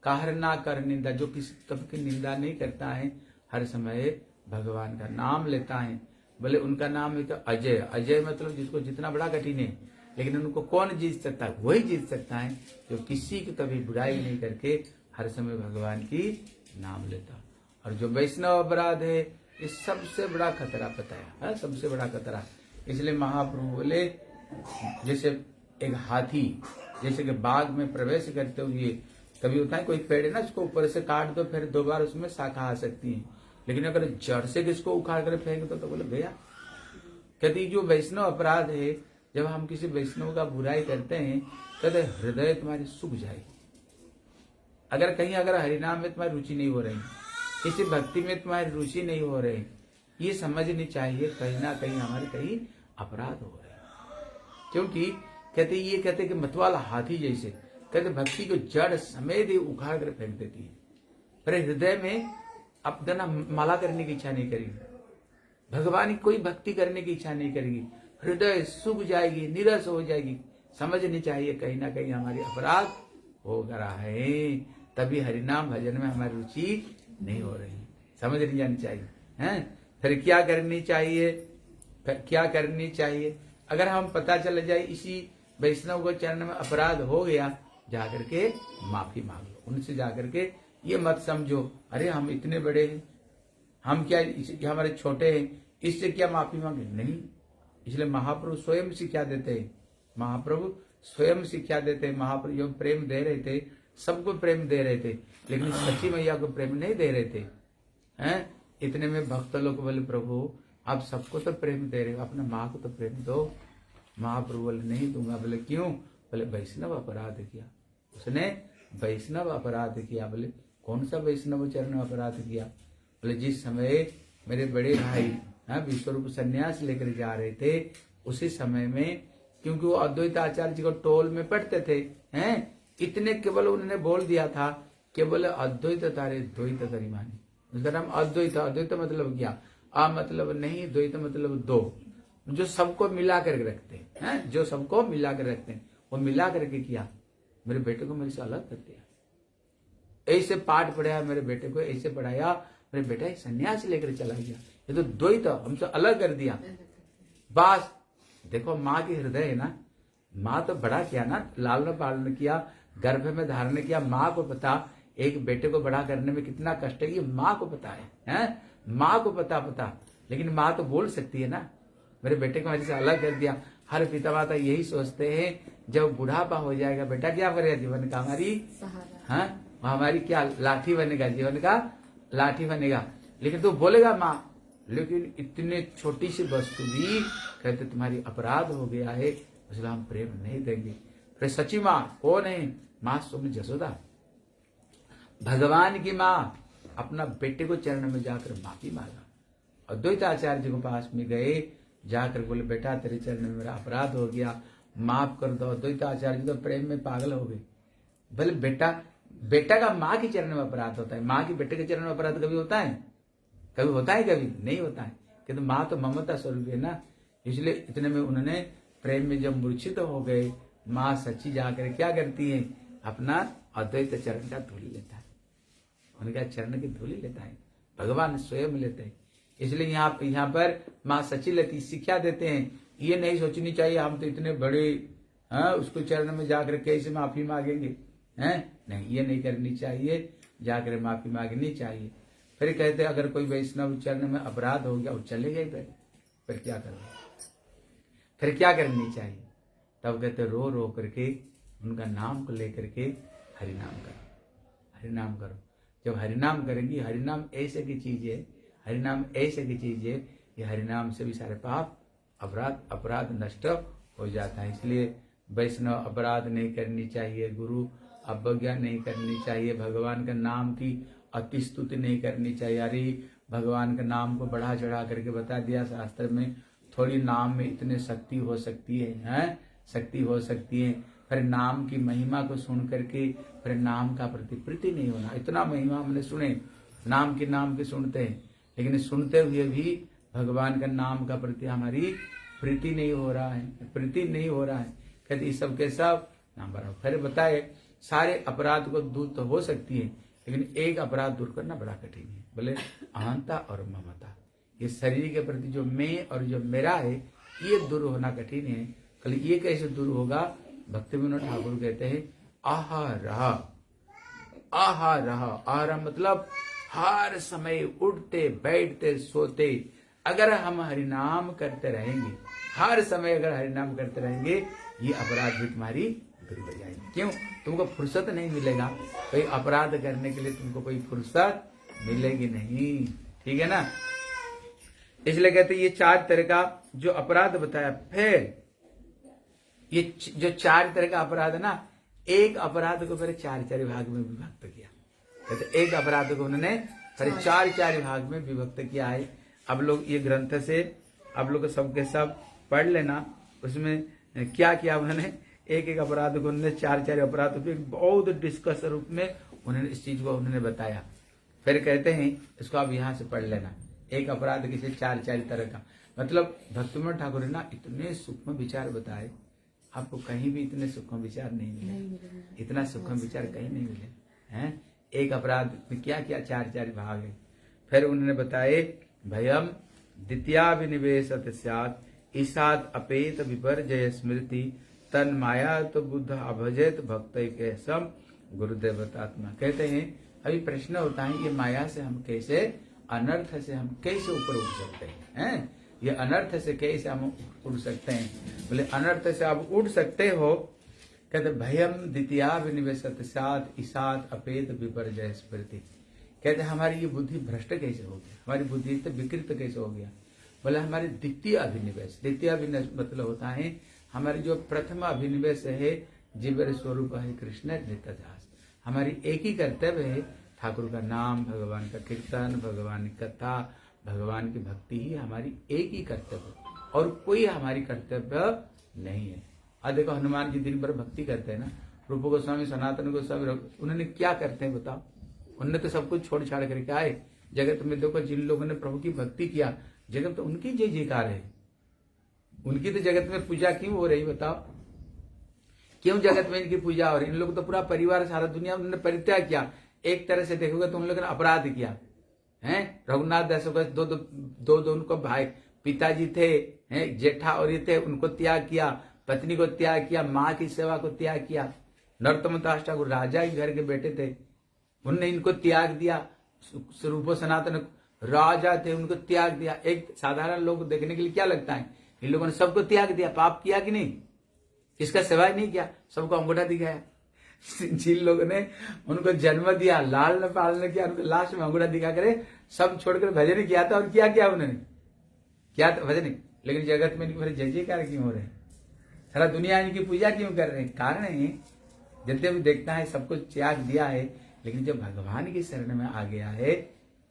कहर ना कर निंदा, जो कभी निंदा नहीं करता है, हर समय भगवान का नाम लेता है। बोले उनका नाम है तो अजय। अजय मतलब जिसको जितना बड़ा कठिन है, लेकिन उनको कौन जीत सकता है? वही जीत सकता है जो किसी की कभी बुराई नहीं करके हर समय भगवान की नाम लेता। और जो वैष्णव अपराध है, ये सबसे बड़ा खतरा बताया है, सबसे बड़ा खतरा। इसलिए महाप्रभु बोले जैसे एक हाथी जैसे कि बाग में प्रवेश करते हुए, कभी होता है कोई पेड़ है ना, उसको ऊपर से काट दो, फिर दोबारा उसमें शाखा आ सकती है। लेकिन अगर जड़ से किसको उखाड़ कर फेंक दो तो बोले गया। कहती जो वैष्णव अपराध है, जब हम किसी वैष्णव का बुराई करते हैं, कहते हृदय तुम्हारी सूख जाएगी। अगर कहीं अगर हरिनाम में तुम्हारी रुचि नहीं हो रही, किसी भक्ति में तुम्हारी रुचि नहीं हो रही, ये समझनी चाहिए कहीं ना कहीं हमारे कहीं अपराध हो रहे। क्योंकि कहते कि मतवाला हाथी जैसे, कहते भक्ति को जड़ समेत ही उखाड़ कर फेंक देती है। पर हृदय में अपना माला करने की इच्छा नहीं करेगी, भगवान की कोई भक्ति करने की इच्छा नहीं करेगी, हृदय सूख जाएगी, निरस हो जाएगी। समझनी चाहिए कहीं ना कहीं हमारी अपराध हो रहा है, तभी हरिनाम भजन में हमारी रुचि नहीं हो रही। समझ नहीं जानी चाहिए हैं। फिर क्या करनी चाहिए? फिर क्या करनी चाहिए? अगर हम पता चल जाए इसी वैष्णव को चरण में अपराध हो गया, जाकर के माफी मांग लो उनसे। जाकर के ये मत समझो अरे हम इतने बड़े हैं, हम क्या हमारे छोटे हैं, इससे क्या माफी मांगे? नहीं। इसलिए महाप्रभु स्वयं शिक्षा देते हैं, महाप्रभु स्वयं शिक्षा देते हैं। महाप्रभु जो प्रेम दे रहे थे, सबको प्रेम दे रहे थे, लेकिन सच्ची मैया को प्रेम नहीं दे रहे थे। हैं? इतने में भक्त लोग बोले प्रभु आप सबको तो प्रेम दे रहे हो, अपना माँ को तो प्रेम दो। महाप्रभु बोले नहीं दूंगा। बोले क्यों? बोले वैष्णव अपराध किया उसने, वैष्णव अपराध किया। बोले कौन सा वैष्णव चरण अपराध किया? बोले जिस समय मेरे बड़े भाई विश्वरूप सन्यास लेकर जा रहे थे, उसी समय में, क्योंकि वो अद्वैत आचार्य जी को टोल में पढ़ते थे, हैं? इतने केवल उन्होंने बोल दिया था केवल अद्वैत तारे द्वैत गरिमानी। उसका नाम अद्वैत। अद्वैत मतलब क्या? मतलब नहीं, द्वैत मतलब दो, जो सबको मिला कर रखते हैं, जो सबको मिला कर रखते हैं, वो मिला करके किया। मेरे बेटे को मेरे से अलग कर दिया, ऐसे पाठ पढ़ाया मेरे बेटे को, ऐसे पढ़ाया मेरे बेटा सन्यास लेकर चला गया। ये तो द्वैत हमसे अलग कर दिया। बस देखो माँ की हृदय है ना, माँ तो बड़ा किया ना, लालन पालन किया, गर्भ में धारण किया। माँ को पता एक बेटे को बड़ा करने में कितना कष्ट है, ये माँ को पता है? माँ को पता। लेकिन माँ तो बोल सकती है ना, मेरे बेटे को मेरे से अलग कर दिया। हर पिता माता यही सोचते हैं जब बुढ़ापा हो जाएगा बेटा क्या करेगा जीवन का? हमारी हमारी क्या लाठी बनेगा, जीवन का लाठी बनेगा। लेकिन तो बोलेगा माँ, लेकिन इतने छोटी सी वस्तु भी कहते तुम्हारी अपराध हो गया है, इसलिए हम प्रेम नहीं देंगे। फिर सची माँ कौन है? माँ सुन जसोदा, भगवान की माँ। अपना बेटे को चरण में जाकर माफी मांगा। अद्वैत आचार्य जी के पास में गए, जाकर बोले बेटा तेरे चरण में मेरा अपराध हो गया, माफ कर दो। अद्वैत आचार्य जी तो प्रेम में पागल हो गए। बोले बेटा का माँ के चरण में अपराध होता है, माँ की बेटे के चरण में अपराध कभी होता है? कभी होता है? कभी नहीं होता है। किंतु माँ तो ममता स्वरूप है ना, इसलिए इतने में उन्होंने प्रेम में जब मूर्छित हो गए, माँ सच्ची जाकर क्या करती है? अपना अद्वैत चरण का धूल लेता है, उनका चरण की धूली लेता है, भगवान स्वयं लेते हैं। इसलिए यहाँ पर माँ सच्ची लेती शिक्षा देते हैं। ये नहीं सोचनी चाहिए हम तो इतने बड़े उसको चरण में जाकर कैसे माफी मांगेंगे, नहीं, ये नहीं करनी चाहिए, जाकर माफी मांगनी चाहिए। फिर कहते अगर कोई वैष्णव चरण में अपराध हो गया, वो चले गए, फिर क्या करोगे? फिर क्या करनी चाहिए? तब कहते रो रो करके उनका नाम को लेकर के हरिनाम करो, हरिनाम करो। जब हरिनाम करेंगी, हरिनाम ऐसे की चीज है, हरिनाम ऐसे की चीज है, ये हरिनाम से भी सारे पाप अपराध नष्ट हो जाता है। इसलिए वैष्णव अपराध नहीं करनी चाहिए, गुरु अवज्ञा नहीं करनी चाहिए, भगवान का नाम की अतिस्तुति नहीं करनी चाहिए। अरे भगवान के नाम को बढ़ा चढ़ा करके बता दिया शास्त्र में, थोड़ी नाम में इतने शक्ति हो सकती है, शक्ति हो सकती है। फिर नाम की महिमा को सुन करके फिर नाम का प्रति प्रीति नहीं होना। इतना महिमा हमने सुने, नाम के सुनते हैं, लेकिन सुनते हुए भी भगवान का नाम का प्रति हमारी प्रीति नहीं हो रहा है, प्रीति नहीं हो रहा है। कहते इस सब के सब नाम बराबर। फिर बताए सारे अपराध को दूर तो हो सकती है, लेकिन एक अपराध दूर करना बड़ा कठिन है। बोले अहंता और ममता, ये शरीर के प्रति जो मैं और जो मेरा है, ये दूर होना कठिन है। कल ये कैसे दूर होगा? भक्ति विनोद ठाकुर कहते हैं आहार मतलब हर समय उठते बैठते सोते अगर हम हरिनाम करते रहेंगे, हर समय अगर हरिनाम करते रहेंगे, ये अपराध भी तुम्हारी दूर हो जाएगी। क्यों? तुमको फुर्सत नहीं मिलेगा, कोई अपराध करने के लिए तुमको कोई फुर्सत मिलेगी नहीं, ठीक है ना। इसलिए कहते ये 4 तरह का जो अपराध बताया। फिर ये जो 4 तरह का अपराध है ना, एक अपराध को फिर 4 भाग में विभक्त किया। कहते एक अपराध को उन्होंने फिर 4 भाग में विभक्त किया है। अब लोग ये ग्रंथ से अब लोग सबके सब पढ़ लेना, उसमें क्या किया उन्होंने, एक अपराध को उन्होंने 4 अपराध को बहुत डिस्कस रूप में उन्होंने इस चीज को उन्होंने बताया। फिर कहते हैं इसको आप यहाँ से पढ़ लेना, एक अपराध किसी 4 तरह का। मतलब भक्तिविनोद ठाकुर ने ना इतने सूक्ष्म विचार बताए, आपको कहीं भी इतने सूक्ष्म विचार नहीं मिले, इतना सूक्ष्म विचार कहीं नहीं मिले हैं। एक अपराध में क्या क्या 4 भाग है। फिर उन्होंने बताए भयम द्वितीयाभिनिवेशत स्यात् ईसाद अपेत विपर्जय स्मृति तन माया तो बुद्ध अभजेत भक्त के सम गुरुदेवतात्मा। कहते हैं अभी प्रश्न होता है ये माया से हम कैसे, अनर्थ से हम कैसे ऊपर उठ सकते हैं? ये अनर्थ से कैसे हम उड़ सकते हैं? बोले अनर्थ से आप उड़ सकते हो। कहते भयम द्वितीयाभिनिवेशत स्यात् ईसाद अपेत विपर्जय स्मृति। कहते हमारी ये बुद्धि भ्रष्ट कैसे हो गया, हमारी बुद्धि तो विकृत कैसे हो गया? बोले हमारे द्वितीय अभिनिवेश, द्वितीय अभिनिवेश मतलब होता है हमारी जो प्रथम अभिनिवेश है जीवर स्वरूप है कृष्ण नित्यदास। हमारी एक ही कर्तव्य है ठाकुर का नाम, भगवान का कीर्तन, भगवान की कथा, भगवान की भक्ति ही हमारी एक ही कर्तव्य, और कोई हमारी कर्तव्य नहीं है। अब देखो हनुमान जी दिन भर भक्ति करते हैं ना, रूप गोस्वामी, सनातन गोस्वामी, उन्होंने क्या करते हैं बताओ? उन्होंने तो सब कुछ छोड़ छाड़ करके आए जगत में। देखो जिन लोगों ने प्रभु की भक्ति किया, जगत तो उनकी जय जयकार है, उनकी तो जगत में पूजा क्यों हो रही बताओ? क्यों जगत में इनकी पूजा हो रही? इन लोग तो पूरा परिवार, सारा दुनिया उन्होंने परित्याग किया। एक तरह से देखोगे तो उन लोगों ने अपराध किया है। रघुनाथ दास दो उनको भाई पिताजी थे, हैं जेठा और ये थे, उनको त्याग किया, पत्नी को त्याग किया, माँ की सेवा को त्याग किया। नरोत्तम दास ठाकुर राजा के घर के बेटे थे, उनने इनको त्याग दिया। स्वरूप सनातन राजा थे, उनको त्याग दिया। एक साधारण लोग देखने के लिए क्या लगता है, इन लोगों ने सबको त्याग दिया। पाप किया कि नहीं? किसका सेवा नहीं किया, सबको अंगूठा दिखाया। जिन लोगों ने उनको जन्म दिया, लाल न पालन किया, उनको लास्ट में अंगूठा दिखा करे सब छोड़कर भजन किया था। और क्या किया उन्होंने? क्या भजन? लेकिन जगत में इनके फिर जय जयकार क्यों हो रहे हैं? सारा दुनिया इनकी पूजा क्यों कर रहे हैं? कारण है जब भी देखता है सब कुछ त्याग दिया है, लेकिन जब भगवान की शरण में आ गया है,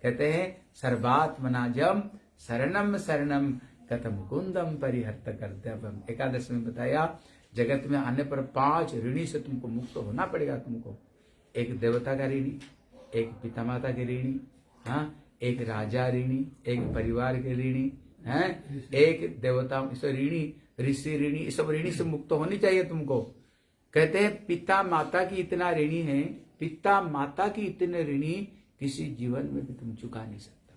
कहते हैं सर्वात्मनाजम शरणम शरणम कथम कुंदम परिहर्त कर्तव्यम। एकादश में बताया जगत में आने पर 5 ऋणी से तुमको मुक्त होना पड़ेगा। तुमको एक देवता का ऋणी, एक पिता माता के ऋणी, हाँ, एक राजा ऋणी, एक परिवार के ऋणी, हैं, एक देवता ऋणी, ऋषि ऋणी, सब ऋणी से मुक्त होनी चाहिए तुमको। कहते हैं पिता माता की इतना ऋणी है, पिता माता की इतने ऋणी किसी जीवन में भी तुम चुका नहीं सकते।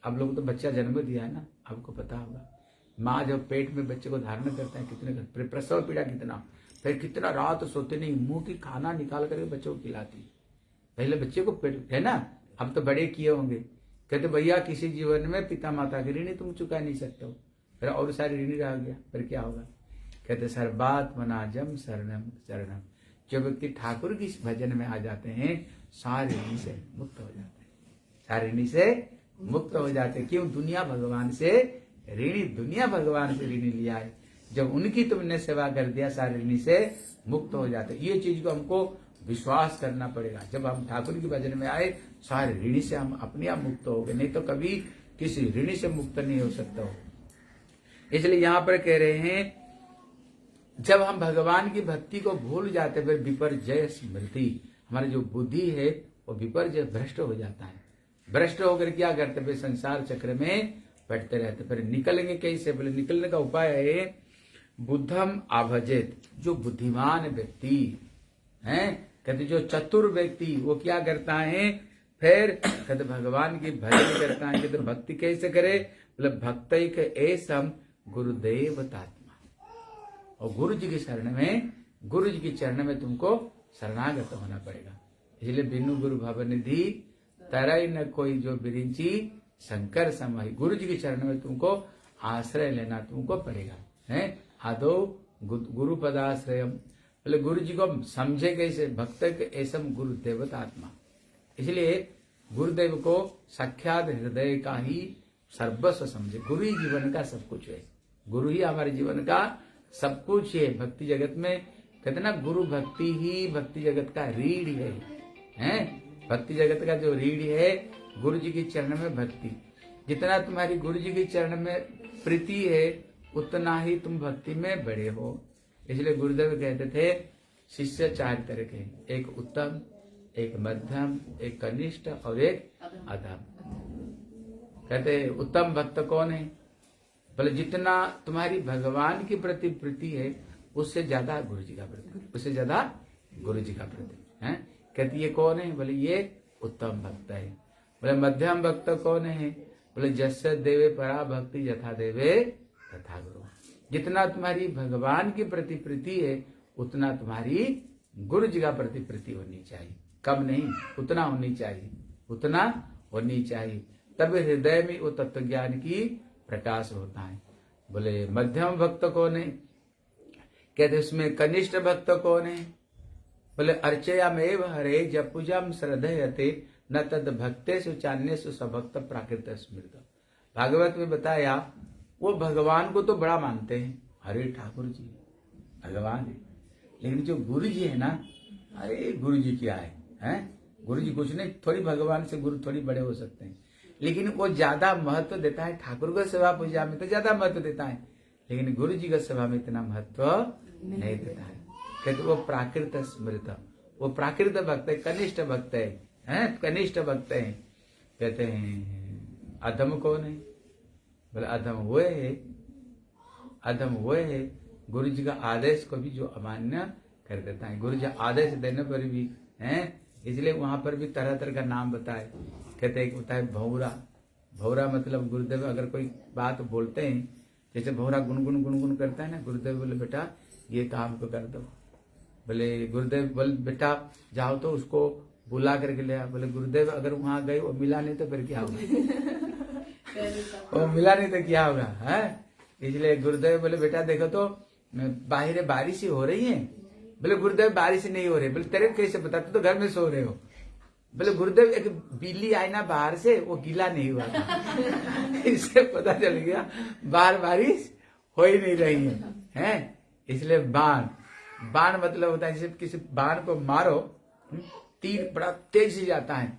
अब लोग तो बच्चा जन्म दिया है ना, आपको पता होगा माँ जब पेट में बच्चे को धारण करता है कितने प्रसव पीड़ा कितना, फिर कितना रात सोते नहीं, मुंह की खाना निकाल करके बच्चों को खिलाती। पहले बच्चे को पेट है ना, अब तो बड़े किए होंगे। कहते भैया किसी जीवन में पिता माता की ऋणी तुम चुका नहीं सकते हो, फिर और सारी ऋणी रह गया, फिर क्या होगा? कहते सर्वात्मनाजम शरणम शरणम। जो व्यक्ति ठाकुर की भजन में आ जाते हैं सारे ऋणी से मुक्त हो जाते हैं, सारे ऋणी से मुक्त हो जाते हैं। क्यों? दुनिया भगवान से ऋणी, दुनिया भगवान से ऋणी लिया है। जब उनकी तुमने सेवा कर दिया सारे ऋणी से मुक्त हो जाते। ये चीज को हमको विश्वास करना पड़ेगा। जब हम ठाकुर की भजन में आए सारे ऋणी से हम अपने आप मुक्त हो गए, नहीं तो कभी किसी ऋणी से मुक्त नहीं हो सकता हो। इसलिए यहाँ पर कह रहे हैं जब हम भगवान की भक्ति को भूल जाते फिर विपर्जय स्मृति, हमारी जो बुद्धि है वो विपर्जय भ्रष्ट हो जाता है। भ्रष्ट होकर क्या करते फिर संसार चक्र में बैठते रहते। फिर निकलेंगे कैसे? बोले निकलने का उपाय है बुद्धम आभजेत। जो बुद्धिमान व्यक्ति है, कहते जो चतुर व्यक्ति वो क्या करता है, फिर कहते भगवान की भजन करता है। कहते भक्ति कैसे करे? बोले भक्त ऐसम गुरुदेव तात्मा। और गुरु जी की शरण में, गुरु जी की चरण में तुमको शरणागत होना पड़ेगा। इसलिए बिनु गुरु भवनिधि तरई न कोई जो बिरिंची शंकर समाई। गुरु जी की चरण में तुमको आश्रय लेना तुमको पड़ेगा है। आदो गुरु पदाश्रयम। बोले गुरु जी को समझे कैसे? भक्त ऐसम गुरुदेवतात्मा। इसलिए गुरुदेव को साक्षात हृदय का ही सर्वस्व समझे। गुरु ही जीवन का सब कुछ है, गुरु ही हमारे जीवन का सब कुछ है। भक्ति जगत में कहते ना गुरु भक्ति ही भक्ति जगत का रीढ़ है। भक्ति जगत का जो रीढ़ है गुरु जी की चरण में भक्ति। जितना तुम्हारी गुरु जी की चरण में प्रीति है उतना ही तुम भक्ति में बड़े हो। इसलिए गुरुदेव कहते थे शिष्य 4 तरह के, एक उत्तम, एक मध्यम, एक कनिष्ठ और एक अधम। कहते उत्तम भक्त कौन है? बोले जितना तुम्हारी भगवान की प्रति प्रीति है उससे ज्यादा गुरु जी का प्रति, उससे ज्यादा गुरु जी का प्रति है। कहती ये कौन है? बोले ये उत्तम भक्त है। बोले मध्यम भक्त कौन है? बोले जस्य देवे परा भक्ति यथा देवे तथा गुरु। जितना तुम्हारी भगवान की प्रति प्रीति है उतना तुम्हारी गुरु जी का प्रति प्रीति होनी चाहिए। कम नहीं, उतना होनी चाहिए, उतना होनी चाहिए। तब हृदय में वो तत्व ज्ञान की प्रकाश होता है। बोले मध्यम भक्त कौन है? कहते उसमें कनिष्ठ भक्त कौन है? बोले अर्चयामेव हरे जब पूजाम श्रद्धयते न तद भक्तेषु चान्येषु सभक्त प्राकृत स्मृत। भागवत में बताया वो भगवान को तो बड़ा मानते हैं, हरे ठाकुर जी भगवान है, लेकिन जो गुरु जी है ना, अरे गुरु जी क्या है? गुरु जी कुछ नहीं, थोड़ी भगवान से गुरु थोड़ी बड़े हो सकते हैं, लेकिन वो ज्यादा महत्व देता है। ठाकुर को सेवा पूजा में तो ज्यादा महत्व देता है, लेकिन गुरु जी का सेवा में इतना महत्व नहीं देता है। कहते वो प्राकृत स्मृत, वो प्राकृत भक्त है, कनिष्ठ भक्त है, कनिष्ठ भक्त है। कहते हैं अधम कौन है? बोले अधम वो है, अधम वो है गुरु जी का आदेश को भी जो अमान्य कर देता है। गुरु जी आदेश देने पर भी है, इसलिए वहां पर भी तरह तरह का नाम बताए। कहते एक होता है भौरा। भौरा मतलब गुरुदेव अगर कोई बात बोलते हैं, जैसे भौरा गुनगुन गुनगुन करता है ना, गुरुदेव बोले बेटा ये काम को कर दो। बोले गुरुदेव बोले बेटा जाओ तो उसको बुला करके ले आ। बोले गुरुदेव अगर वहां गए वो मिला नहीं तो फिर क्या होगा? वो मिला नहीं तो क्या होगा? है इसलिए गुरुदेव बोले बेटा देखो तो बाहर बारिश ही हो रही है। बोले गुरुदेव बारिश नहीं हो रही। बोले तेरे कैसे पता? तू तो घर में सो रहे हो। बोले गुरुदेव एक बिल्ली आई ना बाहर से, वो गीला नहीं हुआ था। इससे पता चल गया बाहर बारिश हो ही नहीं रही है। इसलिए बाण, बाण मतलब होता है जैसे किसी बाण को मारो, तीर बड़ा तेज से जाता है।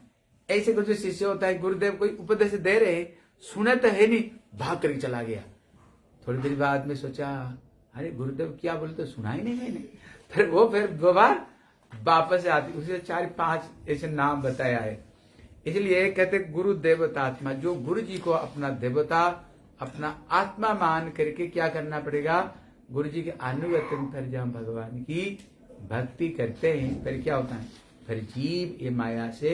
ऐसे कुछ शिष्य होता है, गुरुदेव कोई उपदेश दे रहे, सुने तो है नहीं, भाग करके चला गया। थोड़ी देर बाद में सोचा अरे गुरुदेव क्या बोले तो सुना ही नहीं मैंने। फिर वो दोबारा वापस आती, उसे 4-5 ऐसे नाम बताया है। इसलिए कहते गुरु देवतात्मा, जो गुरु जी को अपना देवता अपना आत्मा मान करके क्या करना पड़ेगा? गुरु जी के अनुगत्य में फिर जब भगवान की भक्ति करते हैं फिर क्या होता है? फिर जीव ये माया से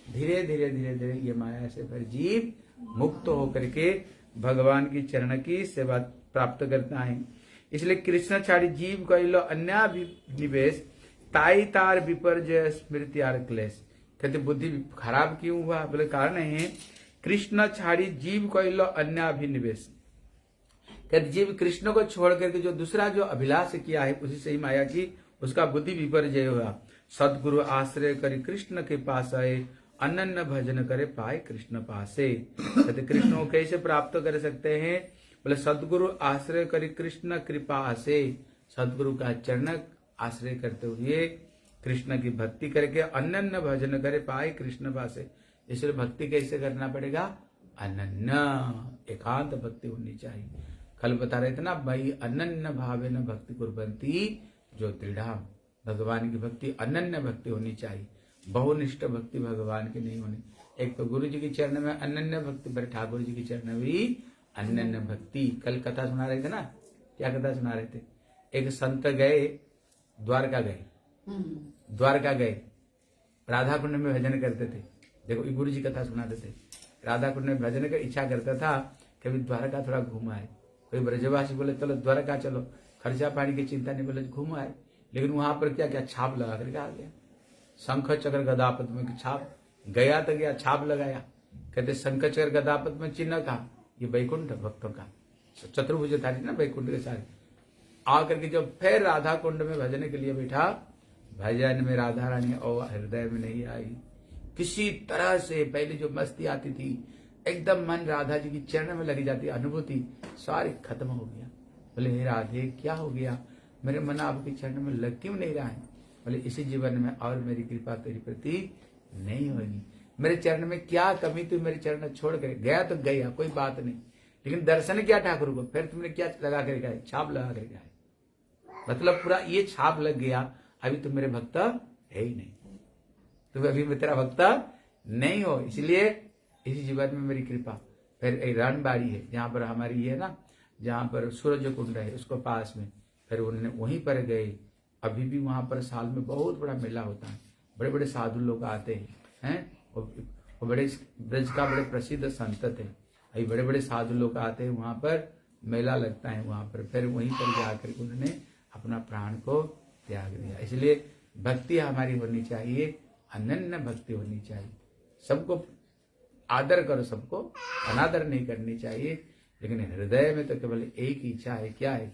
धीरे धीरे धीरे धीरे ये माया से फिर जीव मुक्त होकर के भगवान की चरण की सेवा प्राप्त करता है। इसलिए कृष्ण छाड़ी जीव कहिलो अन्याभिनिवेश ताई तार विपर्जय स्मृत्यार क्लेश। कहते बुद्धि खराब क्यों हुआ? बोले कारण है कृष्ण छाड़ी जीव कहिलो अन्याभिनिवेश। कहते जीव कृष्ण को छोड़ करके जो दूसरा जो अभिलाष किया है उसी से ही माया की उसका बुद्धि विपर्जय हुआ। सदगुरु आश्रय करी कृष्ण के पास आए, अनन्य भजन करे पाए कृष्ण पासे। कहते कृष्ण को कैसे प्राप्त कर सकते हैं? बोले सदगुरु आश्रय करी कृष्ण कृपा से, सदगुरु का चरण आश्रय करते हुए कृष्ण की भक्ति करके अनन्य भजन करे पाए कृष्ण पासे। इसलिए भक्ति कैसे करना पड़ेगा? अनन्य एकांत भक्ति होनी चाहिए। कल बता रहे थे ना भाई, अनन्य भावे न भक्ति कुर्बंती जो दृढ़ा। भगवान की भक्ति अनन्य भक्ति होनी चाहिए, बहुनिष्ठ भक्ति भगवान की नहीं होनी। एक तो गुरु जी के चरण में अनन्य भक्ति, फिर ठाकुर जी के चरण में भी अनन्य भक्ति। कल कथा सुना रहे थे ना, क्या कथा सुना रहे थे? एक संत गए द्वारका गए, राधा कुंड में भजन करते थे। देखो गुरु जी कथा सुनाते थे। राधा कुंड में भजन कर इच्छा करता था कभी द्वारका थोड़ा घूम आए। कोई ब्रजवासी बोले चलो द्वारका चलो, खर्चा पानी की चिंता नहीं, बोले घूम आए। लेकिन वहां पर क्या क्या छाप लगा करके आ गया, शंख चक्र गदा पद्म की छाप। गया तो गया, छाप लगाया। कहते शंख चक्र गदा पद्म चिन्ह कहा, ये वैकुंठ भक्तों का चतुर्भुज था ना वैकुंठ के सारे। आकर के जब फिर राधा कुंड में भजन के लिए बैठा, भजन में राधा रानी और हृदय में नहीं आई। किसी तरह से पहले जो मस्ती आती थी, एकदम मन राधा जी की चरण में लगी जाती, अनुभूति सारी खत्म हो गया। बोले हे राधे क्या हो गया, मेरे मन आपके चरण में लग क्यों नहीं रहा है? बोले इसी जीवन में और मेरी कृपा तेरी प्रति नहीं होगी। मेरे चरण में क्या कमी, तू मेरे चरण छोड़ कर गया तो गया, कोई बात नहीं, लेकिन दर्शन किया ठाकुर को, फिर तुमने क्या लगा कर गए? छाप लगा कर गए। मतलब पूरा ये छाप लग गया, अभी तुम मेरे भक्त है ही नहीं, तुम अभी मैं तेरा भक्त नहीं हो। इसलिए इसी जीवन में मेरी कृपा। फिर एक रणबाड़ी है जहां पर हमारी है ना, जहां पर सूरज कुंड है उसको पास में, फिर उन्होंने वहीं पर गए। अभी भी वहां पर साल में बहुत बड़ा मेला होता है, बड़े बड़े साधु लोग आते हैं। वो बड़े ब्रज का बड़े प्रसिद्ध संत थे। अभी बड़े बड़े साधु लोग आते हैं, वहां पर मेला लगता है, वहां पर फिर वहीं पर जाकर उन्होंने अपना प्राण को त्याग दिया। इसलिए भक्ति हमारी होनी चाहिए, अनन्य भक्ति होनी चाहिए। सबको आदर करो, सबको अनादर नहीं करनी चाहिए, लेकिन हृदय में तो केवल एक ही इच्छा है, क्या है?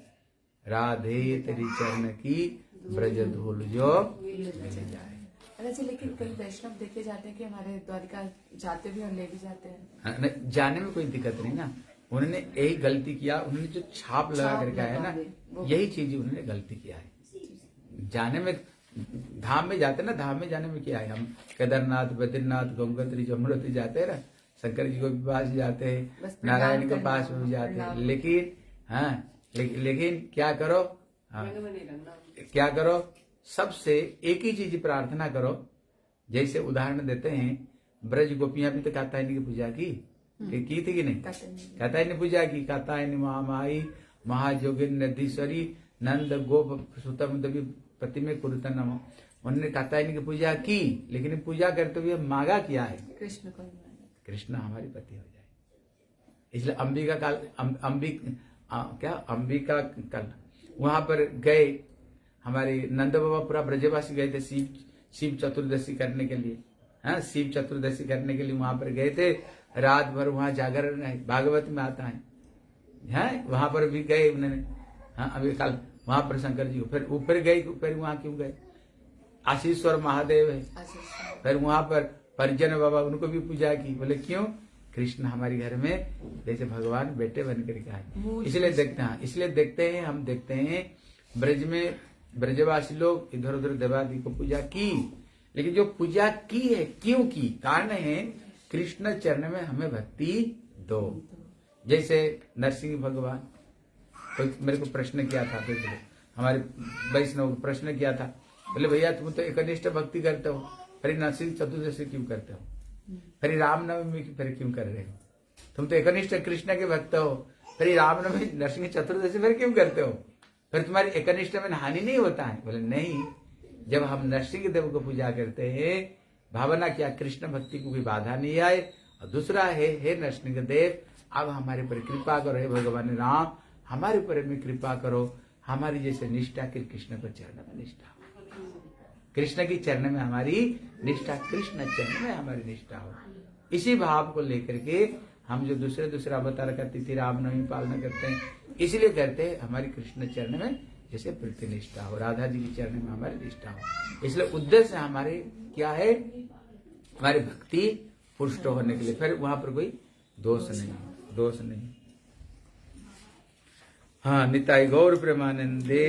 राधे तेरी चरण की ब्रज धूल जो मिल जाए। अच्छा, लेकिन कई वैष्णव देखे जाते हैं कि हमारे द्वारिका जाते भी और ले भी जाते हैं। जाने में कोई दिक्कत नहीं ना, उन्होंने यही गलती किया, उन्होंने जो छाप लगा करके आया ना, यही चीज उन्होंने गलती किया है। जाने में, धाम में जाते ना, धाम में जाने में क्या है? हम केदारनाथ, बद्रीनाथ, गंगोत्री, जमुनोत्री जाते हैं ना, शंकर जी को भी पास जाते हैं, नारायण के पास भी जाते हैं, लेकिन हाँ, लेकिन क्या करो? हाँ, क्या करो? सबसे एक ही चीज प्रार्थना करो। जैसे उदाहरण देते हैं, ब्रज गोपियां भी तो कात्यायनी की पूजा की थी कि नहीं? कात्यायनी पूजा की, कात्यायनी महामाई महाजोगिन नदीश्वरी नंद गोप सुतम देवी पति में कुरुता नमो। उन्होंने कात्यायनी की पूजा की, लेकिन पूजा करते हुए मांगा क्या है? कृष्ण को, कृष्ण हमारी पति हो जाए। इसलिए अंबिका काल, अंबिका काल वहां पर गए, हमारे नंद बाबा पूरा ब्रजवासी गए थे शिव चतुर्दशी करने के लिए। हाँ, शिव चतुर्दशी करने के लिए वहां पर गए थे, रात भर वहां जागरण है, भागवत में आता है। हाँ, वहां पर भी गए उन्होंने। हाँ, अभी कल वहां पर शंकर जी को फिर ऊपर गए, फिर वहां क्यों गए? आशीश्वर महादेव है, फिर वहां पर परिजन बाबा, उनको भी पूजा की। बोले क्यों? कृष्ण हमारे घर में जैसे भगवान बेटे बन करके आए। इसलिए देखते हैं, इसलिए देखते हैं, हम देखते हैं ब्रज में ब्रजवासी लोग इधर उधर देवादी को पूजा की, लेकिन जो पूजा की है, क्यों की? कारण है कृष्ण चरण में हमें भक्ति दो। जैसे नरसिंह भगवान, तो मेरे को प्रश्न किया था, तो हमारे वैष्णव को प्रश्न किया था, बोले भैया तुम तो एकनिष्ठ भक्ति करते हो, फिर नरसिंह चतुर्दशी क्यों करते हो? फिर रामनवमी फिर क्यों कर रहे हो? तुम तो एकनिष्ठ कृष्ण के भक्त हो, फिर रामनवमी नरसिंह चतुर्दशी फिर क्यों करते हो? फिर तुम्हारी एकनिष्ठ में हानि नहीं होता है? बोले नहीं, जब हम नरसिंह देव को पूजा करते हैं, भावना क्या? कृष्ण भक्ति को भी बाधा नहीं आए। और दूसरा है, हे नरसिंह देव, अब हमारे पर कृपा करो, हे भगवान राम हमारे ऊपर में कृपा करो, हमारी जैसे निष्ठा की कृष्ण को चरण में निष्ठा हो, कृष्ण की चरण में हमारी निष्ठा, कृष्ण चरण में हमारी निष्ठा हो। इसी भाव को लेकर के हम जो दूसरे अवतार का तिथि रामनवमी पालना करते हैं, इसलिए करते हैं हमारी कृष्ण चरण में जैसे प्रीति निष्ठा हो, राधा जी की चरण में हमारी निष्ठा हो। इसलिए उद्देश्य हमारे क्या है? हमारी भक्ति पुष्ट होने के लिए। फिर वहां पर कोई दोष नहीं। हाँ, निताई गौर प्रेमानंदे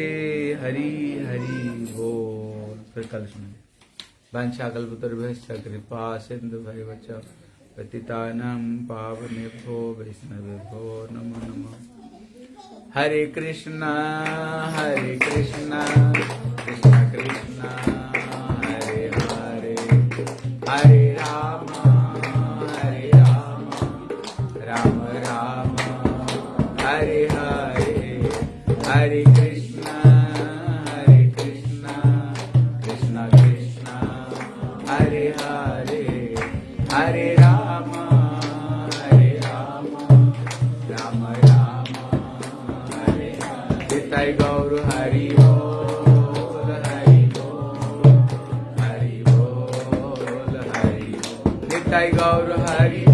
हरि हरि बोल। फिर कल सुनेंगे। वांछा कल्पतरुभ्यश्च कृपा सिंधु भैवच पतितानां पावनेभ्यो वैष्णवेभ्यो नमो नमः। हरे कृष्णा कृष्णा कृष्णा हरे हरे, हरे राम राम राम हरे हरे, हरे कृष्णा कृष्णा कृष्णा हरे हरे, हरे राम राम राम हरे हरे। निताई गौर हरि बोल, हरि बोल, हरि बोल, हरि बोल। निताई गौर हरि